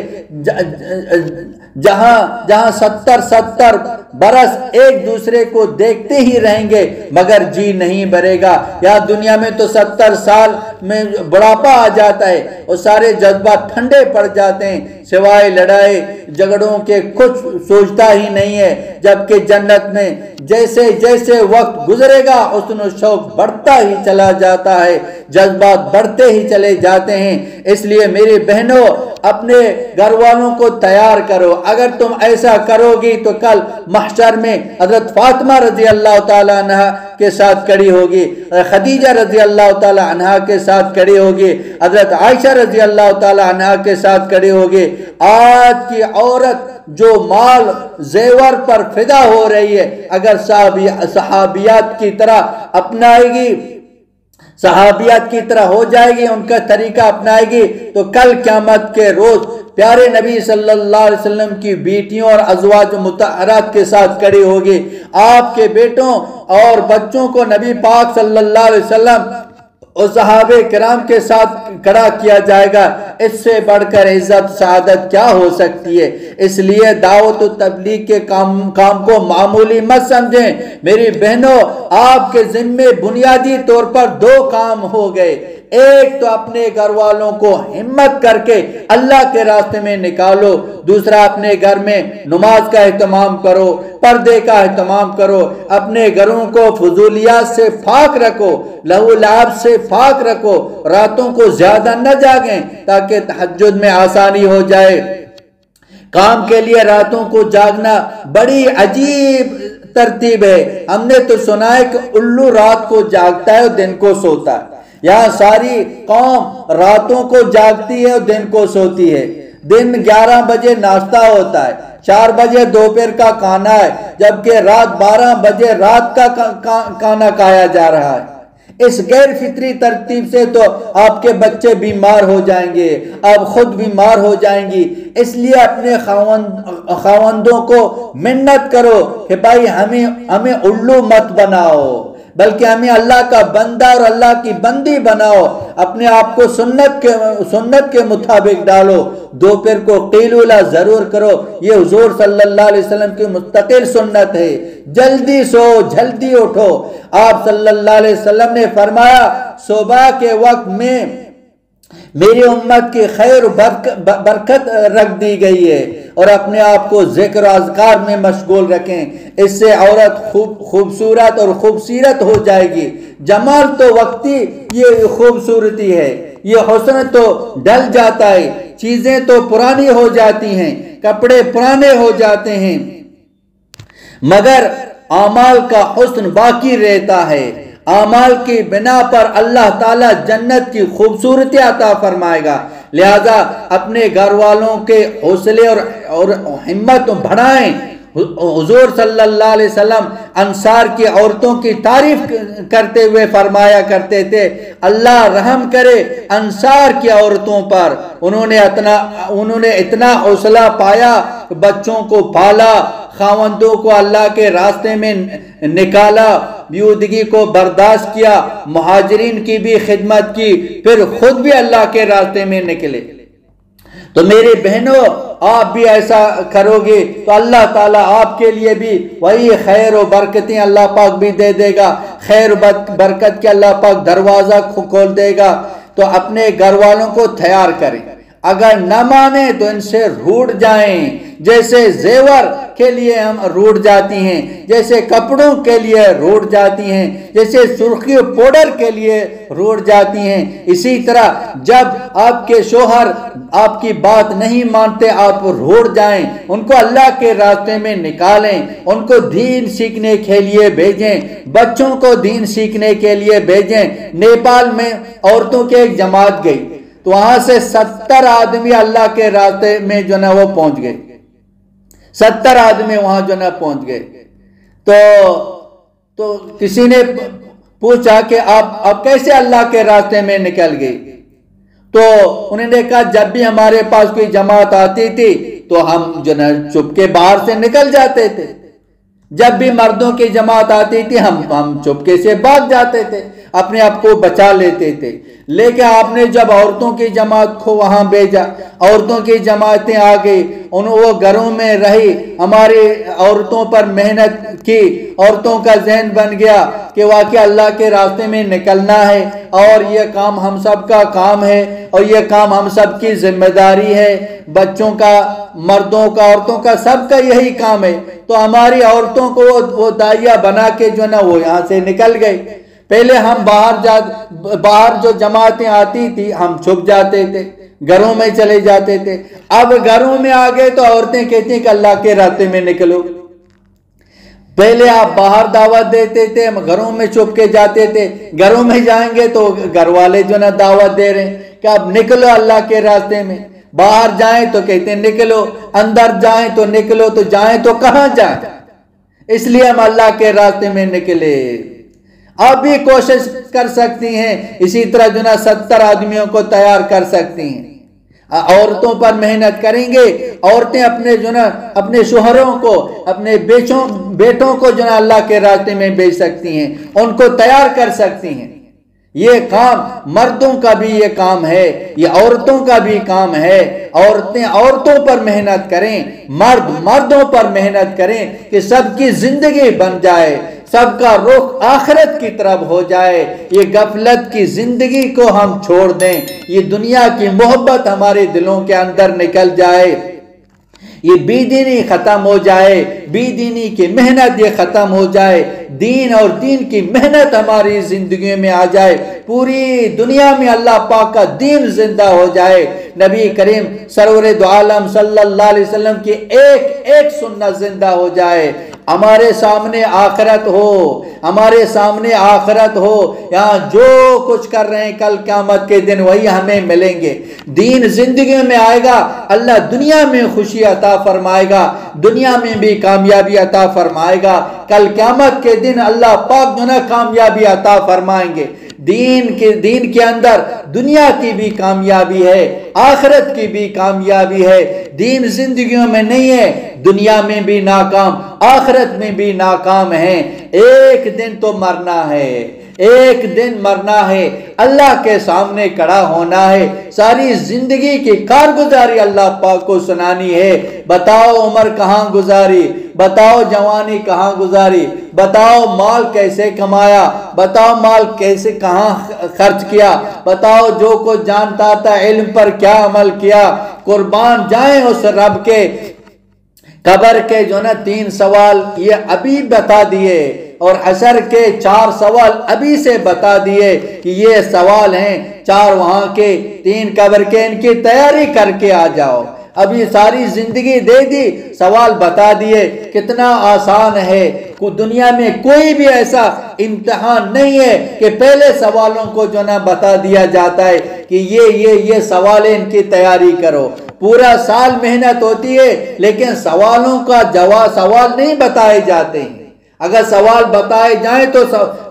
جہاں 70 برس ایک دوسرے کو دیکھتے ہی رہیں گے مگر جی نہیں بھرے گا۔ یہاں دنیا میں تو 70 سال میں بڑھاپا آ جاتا ہے اور سارے جذبات ٹھنڈے پڑ جاتے ہیں، سوائے لڑائی جھگڑوں کے کچھ سوچتا ہی نہیں ہے۔ جبکہ جنت میں جیسے جیسے وقت گزرے گا حسن و شوق بڑھتا ہی چلا جاتا ہے، جذبات بڑھتے ہی چلے جاتے ہیں۔ اس لیے میری بہنوں، اپنے گھر والوں کو تیار کرو۔ اگر تم ایسا کرو گی تو کل محشر میں حضرت فاطمہ رضی اللہ تعالی عنہ کے ساتھ کھڑی ہوگی، خدیجہ رضی اللہ تعالی عنہ کے ساتھ کھڑی ہوگی، حضرت عائشہ رضی اللہ تعالی عنہ کے ساتھ کھڑی ہوگی۔ آج کی عورت جو مال زیور پر فدا ہو رہی ہے، اگر صحابیات کی طرح اپنائے گی، صحابیات کی طرح ہو جائے گی، ان کا طریقہ اپنائے گی، تو کل قیامت کے روز پیارے نبی صلی اللہ علیہ وسلم کی بیٹیوں اور ازواج مطہرات کے ساتھ کھڑی ہوگی۔ آپ کے بیٹوں اور بچوں کو نبی پاک صلی اللہ علیہ وسلم اور صحابہ کرام کے ساتھ کھڑا کیا جائے گا۔ اس سے بڑھ کر عزت سعادت کیا ہو سکتی ہے؟ اس لیے دعوت و تبلیغ کے کام کو معمولی مت سمجھیں۔ میری بہنوں، آپ کے ذمے بنیادی طور پر 2 کام ہو گئے۔ ایک تو اپنے گھر والوں کو ہمت کر کے اللہ کے راستے میں نکالو، دوسرا اپنے گھر میں نماز کا اہتمام کرو، پردے کا اہتمام کرو، اپنے گھروں کو فضولیات سے پاک رکھو، لہو لعب سے پاک رکھو، راتوں کو زیادہ نہ جاگیں تاکہ تہجد میں آسانی ہو جائے۔ کام کے لیے راتوں کو جاگنا بڑی عجیب ترتیب ہے۔ ہم نے تو سنا ہے کہ الو رات کو جاگتا ہے اور دن کو سوتا ہے، یہاں ساری قوم راتوں کو جاگتی ہے اور دن کو سوتی ہے۔ دن 11 بجے ناشتہ ہوتا ہے، 4 بجے دوپہر کا کھانا ہے، جبکہ رات 12 بجے رات کا کھانا کھایا جا رہا ہے۔ اس غیر فطری ترتیب سے تو آپ کے بچے بیمار ہو جائیں گے، آپ خود بیمار ہو جائیں گی۔ اس لیے اپنے خاوندوں کو منت کرو کہ بھائی ہمیں الو مت بناؤ، بلکہ ہمیں اللہ کا بندہ اور اللہ کی بندی بناؤ، اپنے آپ کو سنت کے مطابق ڈالو، دوپہر کو قیلولہ ضرور کرو۔ یہ حضور صلی اللہ علیہ وسلم کی مستقل سنت ہے۔ جلدی سو جلدی اٹھو۔ آپ صلی اللہ علیہ وسلم نے فرمایا صبح کے وقت میں میری امت کی خیر و برکت رکھ دی گئی ہے، اور اپنے آپ کو ذکر و اذکار میں مشغول رکھیں، اس سے عورت خوبصورت اور خوبصیرت ہو جائے گی۔ جمال تو وقتی یہ خوبصورتی ہے، یہ حسن تو ڈل جاتا ہے، چیزیں تو پرانی ہو جاتی ہیں، کپڑے پرانے ہو جاتے ہیں، مگر اعمال کا حسن باقی رہتا ہے۔ اعمال کی بنا پر اللہ تعالیٰ جنت کی خوبصورتی عطا فرمائے گا۔ لہذا اپنے گھر والوں کے حوصلے اور ہمت بڑھائیں۔ حضور صلی اللہ علیہ وسلم انصار کی عورتوں کی تعریف کرتے ہوئے فرمایا کرتے تھے، اللہ رحم کرے انصار کی عورتوں پر، انہوں نے اتنا حوصلہ پایا، بچوں کو پالا، خاوندوں کو اللہ کے راستے میں نکالا، بیودگی کو برداشت کیا، مہاجرین کی بھی خدمت کی، پھر خود بھی اللہ کے راستے میں نکلے۔ تو میری بہنوں، آپ بھی ایسا کرو گے تو اللہ تعالیٰ آپ کے لیے بھی وہی خیر و برکتیں اللہ پاک بھی دے دے گا، خیر و برکت کے اللہ پاک دروازہ کھول دے گا۔ تو اپنے گھر والوں کو تیار کریں، اگر نہ مانے تو ان سے روٹھ جائیں، جیسے زیور کے لیے ہم روٹھ جاتی ہیں، جیسے کپڑوں کے لیے روٹھ جاتی ہیں، جیسے سرخی و پاؤڈر کے لیے روٹھ جاتی ہیں، اسی طرح جب آپ کے شوہر آپ کی بات نہیں مانتے آپ روٹھ جائیں، ان کو اللہ کے راستے میں نکالیں، ان کو دین سیکھنے کے لیے بھیجیں، بچوں کو دین سیکھنے کے لیے بھیجیں۔ نیپال میں عورتوں کی ایک جماعت گئی تو وہاں سے 70 آدمی اللہ کے راستے میں جو نا وہ پہنچ گئے، 70 آدمی وہاں جو نا پہنچ گئے۔ تو کسی نے پوچھا کہ آپ کیسے اللہ کے راستے میں نکل گئے؟ تو انہوں نے کہا جب بھی ہمارے پاس کوئی جماعت آتی تھی تو ہم جو نا چپ کے باہر سے نکل جاتے تھے، جب بھی مردوں کی جماعت آتی تھی ہم چپکے سے بھاگ جاتے تھے، اپنے آپ کو بچا لیتے تھے۔ لیکن آپ نے جب عورتوں کی جماعت کو وہاں بھیجا، عورتوں کی جماعتیں آ گئی، وہ گھروں میں رہی، ہماری عورتوں پر محنت کی، عورتوں کا ذہن بن گیا کہ واقعی اللہ کے راستے میں نکلنا ہے اور یہ کام ہم سب کا کام ہے اور یہ کام ہم سب کی ذمہ داری ہے، بچوں کا، مردوں کا، عورتوں کا، سب کا یہی کام ہے۔ تو ہماری عورتوں کو وہ داعیہ بنا کے جو نا وہ یہاں سے نکل گئے۔ پہلے ہم باہر جو جماعتیں آتی تھی ہم چھپ جاتے تھے، گھروں میں چلے جاتے تھے، اب گھروں میں آ گئے تو عورتیں کہتی ہیں کہ اللہ کے راستے میں نکلو۔ پہلے آپ باہر دعوت دیتے تھے، ہم گھروں میں چھپ کے جاتے تھے، گھروں میں جائیں گے تو گھر والے جو نا دعوت دے رہے ہیں کہ اب نکلو اللہ کے راستے میں، باہر جائیں تو کہتے ہیں نکلو، اندر جائیں تو نکلو، تو جائیں تو کہاں جائیں؟ اس لیے ہم اللہ کے راستے میں نکلے۔ آپ بھی کوشش کر سکتی ہیں، اسی طرح جو نا 70 آدمیوں کو تیار کر سکتی ہیں۔ عورتوں پر محنت کریں گے، عورتیں اپنے شوہروں کو، اپنے بیٹوں کو جو نا اللہ کے راستے میں بھیج سکتی ہیں، ان کو تیار کر سکتی ہیں۔ یہ کام مردوں کا بھی یہ کام ہے، یہ عورتوں کا بھی کام ہے۔ عورتیں عورتوں پر محنت کریں، مرد مردوں پر محنت کریں کہ سب کی زندگی بن جائے، سب کا رخ آخرت کی طرف ہو جائے، یہ غفلت کی زندگی کو ہم چھوڑ دیں، یہ دنیا کی محبت ہمارے دلوں کے اندر نکل جائے، یہ بے دینی ختم ہو جائے، بے دینی کی محنت یہ ختم ہو جائے، دین اور دین کی محنت ہماری زندگی میں آ جائے، پوری دنیا میں اللہ پاک کا دین زندہ ہو جائے، نبی کریم سرور دو عالم صلی اللہ علیہ وسلم کی ایک سنت زندہ ہو جائے، ہمارے سامنے آخرت ہو، ہمارے سامنے آخرت ہو، یہاں جو کچھ کر رہے ہیں کل قیامت کے دن وہی ہمیں ملیں گے، دین زندگی میں آئے گا، اللہ دنیا میں خوشی عطا فرمائے گا، دنیا میں بھی کامیابی عطا فرمائے گا، کل قیامت کے دن اللہ پاک جو نا کامیابی عطا فرمائیں گے۔ دین کے اندر دنیا کی بھی کامیابی ہے، آخرت کی بھی کامیابی ہے۔ دین زندگیوں میں نہیں ہے، دنیا میں بھی ناکام، آخرت میں بھی ناکام ہیں۔ ایک دن تو مرنا ہے، ایک دن مرنا ہے، اللہ کے سامنے کھڑا ہونا ہے، ساری زندگی کی کارگزاری اللہ پاک کو سنانی ہے۔ بتاؤ عمر کہاں گزاری، بتاؤ جوانی کہاں گزاری، بتاؤ مال کیسے کمایا، بتاؤ مال کیسے کہاں خرچ کیا، بتاؤ جو کچھ جانتا تھا علم پر کیا عمل کیا۔ قربان جائیں اس رب کے، قبر کے جو نا 3 سوال یہ ابھی بتا دیے، اور حشر کے 4 سوال ابھی سے بتا دیے کہ یہ سوال ہیں، 4 وہاں کے، 3 قبر کے، ان کی تیاری کر کے آ جاؤ۔ ابھی ساری زندگی دے دی، سوال بتا دیے، کتنا آسان ہے۔ دنیا میں کوئی بھی ایسا امتحان نہیں ہے کہ پہلے سوالوں کو جو نا بتا دیا جاتا ہے کہ یہ سوال ہے، ان کی تیاری کرو۔ پورا سال محنت ہوتی ہے لیکن سوالوں کا جواب سوال نہیں بتائے جاتے ہیں۔ اگر سوال بتائے جائیں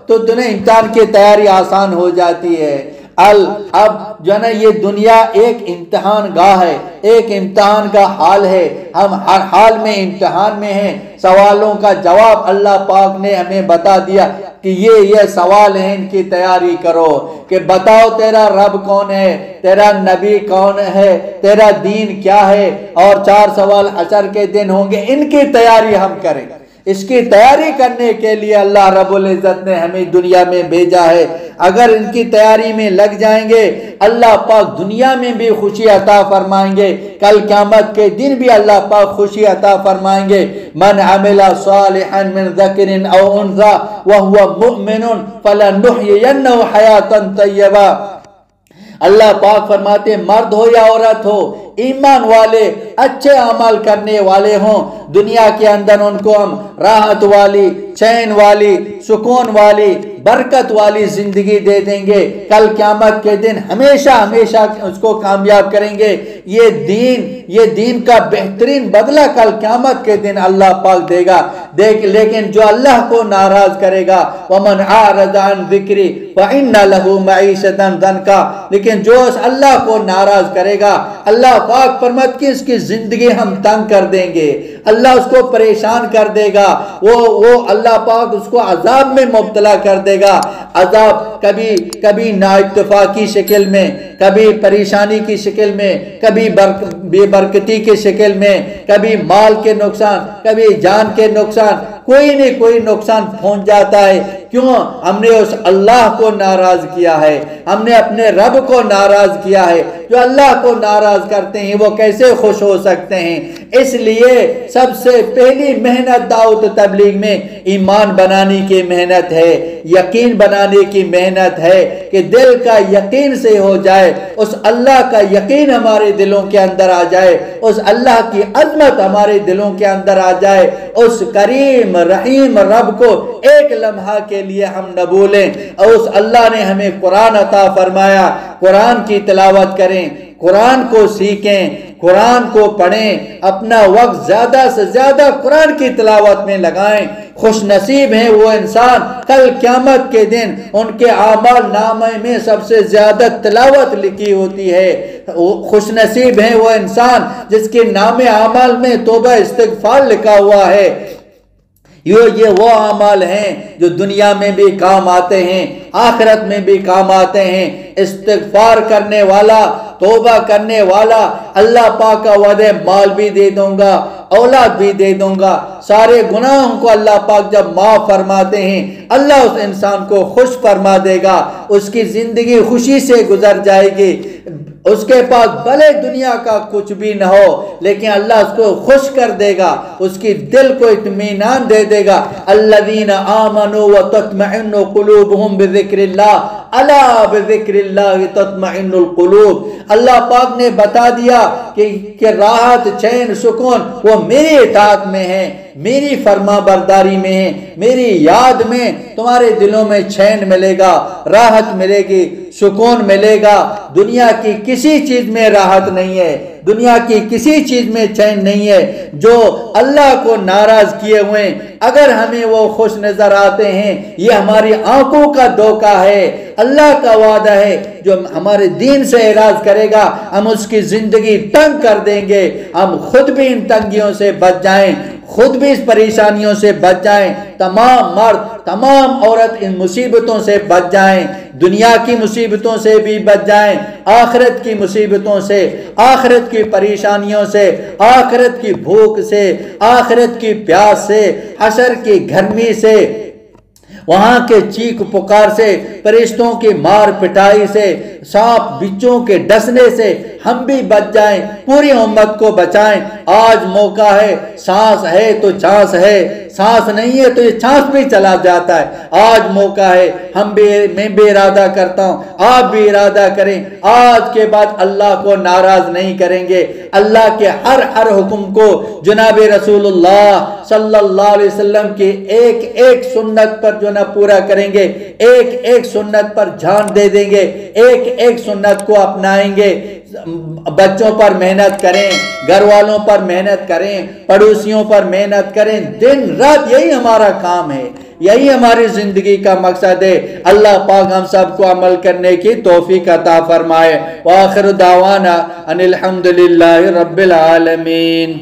تو دنیا امتحان کی تیاری آسان ہو جاتی ہے۔ اب جو ہے نا یہ دنیا ایک امتحان گاہ ہے، ایک امتحان کا حال ہے، ہم ہر حال میں امتحان میں ہیں۔ سوالوں کا جواب اللہ پاک نے ہمیں بتا دیا کہ یہ سوال ہیں، ان کی تیاری کرو کہ بتاؤ تیرا رب کون ہے، تیرا نبی کون ہے، تیرا دین کیا ہے، اور 4 سوال حشر کے دن ہوں گے، ان کی تیاری ہم کریں۔ اس کی تیاری کرنے کے لیے اللہ رب العزت نے ہمیں دنیا میں بھیجا ہے۔ اگر ان کی تیاری میں لگ جائیں گے، اللہ پاک دنیا میں بھی خوشی عطا فرمائیں گے، کل قیامت کے دن بھی اللہ پاک خوشی عطا فرمائیں گے۔ من عمل صالحا من ذکر او انثى وهو مؤمن فلنحيينه حیاتا طیبہ۔ اللہ پاک فرماتے مرد ہو یا عورت ہو، ایمان والے، اچھے عمل کرنے والے ہوں، دنیا کے اندر ان کو ہم راحت والی، چین والی، سکون والی، برکت والی زندگی دے دیں گے۔ کل قیامت کے دن ہمیشہ ہمیشہ اس کو کامیاب کریں گے۔ یہ دین کا بہترین بدلہ کل قیامت کے دن اللہ پاک دے گا۔ لیکن جو اللہ کو ناراض کرے گا، وَمَنْ عَارَضَ عَنْ ذِكْرِي فَإِنَّ لَهُ مَعِيشَةً ضَنْكًا، لیکن جو اس اللہ کو ناراض کرے گا، اللہ پاک فرماتے کہ اس کی زندگی ہم تنگ کر دیں گے، اللہ اس کو پریشان کر دے گا، وہ اللہ پاک اس کو عذاب میں مبتلا کر دے گا۔ عذاب کبھی نااتفاقی شکل میں، کبھی پریشانی کی شکل میں، کبھی بے برکتی کی شکل میں، کبھی مال کے نقصان، کبھی جان کے نقصان، کوئی نہ کوئی نقصان پہنچ جاتا ہے۔ کیوں؟ ہم نے اس اللہ کو ناراض کیا ہے، ہم نے اپنے رب کو ناراض کیا ہے۔ جو اللہ کو ناراض کرتے ہیں وہ کیسے خوش ہو سکتے ہیں؟ اس لیے سب سے پہلی محنت دعوت تبلیغ میں ایمان بنانے کی محنت ہے، یقین بنانے کی محنت ہے کہ دل کا یقین سے ہو جائے، اس اللہ کا یقین ہمارے دلوں کے اندر آ جائے، اس اللہ کی عظمت ہمارے دلوں کے اندر آ جائے، اس کریم رحیم رب کو ایک لمحہ کے لیے ہم نہ بھولیں۔ اور اس اللہ نے ہمیں قرآن عطا فرمایا، قرآن کی تلاوت کریں، قرآن کو سیکھیں، قرآن کو پڑھیں، اپنا وقت زیادہ سے زیادہ قرآن کی تلاوت میں لگائیں۔ خوش نصیب ہیں وہ انسان، کل قیامت کے دن ان کے اعمال نامے میں سب سے زیادہ تلاوت لکھی ہوتی ہے۔ خوش نصیب ہیں وہ انسان جس کے نام اعمال میں توبہ استغفار لکھا ہوا ہے۔ یہ وہ اعمال ہیں جو دنیا میں بھی کام آتے ہیں، آخرت میں بھی کام آتے ہیں۔ استغفار کرنے والا، توبہ کرنے والا، اللہ پاک کا وعدہ مال بھی دے دوں گا، اولاد بھی دے دوں گا، سارے گناہوں کو اللہ پاک جب معاف فرماتے ہیں، اللہ اس انسان کو خوش فرما دے گا، اس کی زندگی خوشی سے گزر جائے گی۔ اس کے پاس بھلے دنیا کا کچھ بھی نہ ہو لیکن اللہ اس کو خوش کر دے گا، اس کی دل کو اطمینان دے دے گا۔ الذین آمنوا وتطمئن قلوبهم بذکر اللہ، الا بذکر اللہ تطمئن القلوب۔ اللہ پاک نے بتا دیا کہ راحت، چین، سکون وہ میری اطاعت میں ہے، میری فرما برداری میں ہیں، میری یاد میں تمہارے دلوں میں چین ملے گا، راحت ملے گی، سکون ملے گا۔ دنیا کی کسی چیز میں راحت نہیں ہے، دنیا کی کسی چیز میں چین نہیں ہے۔ جو اللہ کو ناراض کیے ہوئے اگر ہمیں وہ خوش نظر آتے ہیں، یہ ہماری آنکھوں کا دھوکہ ہے۔ اللہ کا وعدہ ہے جو ہمارے دین سے اعراض کرے گا ہم اس کی زندگی تنگ کر دیں گے، ہم خود بھی ان تنگیوں سے بچ جائیں، خود بھی اس پریشانیوں سے بچ جائیں، تمام مرد تمام عورت ان مصیبتوں سے بچ جائیں، دنیا کی مصیبتوں سے بھی بچ جائیں، آخرت کی مصیبتوں سے، آخرت کی پریشانیوں سے، آخرت کی بھوک سے، آخرت کی پیاس سے، حشر کی گرمی سے، وہاں کے چیخ پکار سے، فرشتوں کی مار پٹائی سے، سانپ بچھوں کے ڈسنے سے ہم بھی بچ جائیں، پوری امت کو بچائیں۔ آج موقع ہے، سانس ہے تو چانس ہے، سانس نہیں ہے تو یہ چانس بھی چلا جاتا ہے۔ آج موقع ہے، میں بھی ارادہ کرتا ہوں، آپ بھی ارادہ کریں، آج کے بعد اللہ کو ناراض نہیں کریں گے، اللہ کے ہر حکم کو جناب رسول اللہ صلی اللہ علیہ وسلم کی ایک ایک سنت پر جو پورا کریں گے، ایک ایک سنت پر جان دے دیں گے، ایک ایک سنت کو اپنائیں گے۔ بچوں پر محنت کریں، گھر والوں پر محنت کریں، پڑوسیوں پر محنت کریں، دن رات یہی ہمارا کام ہے، یہی ہماری زندگی کا مقصد ہے۔ اللہ پاک ہم سب کو عمل کرنے کی توفیق عطا فرمائے۔ وآخر دعوانا ان الحمدللہ رب العالمین۔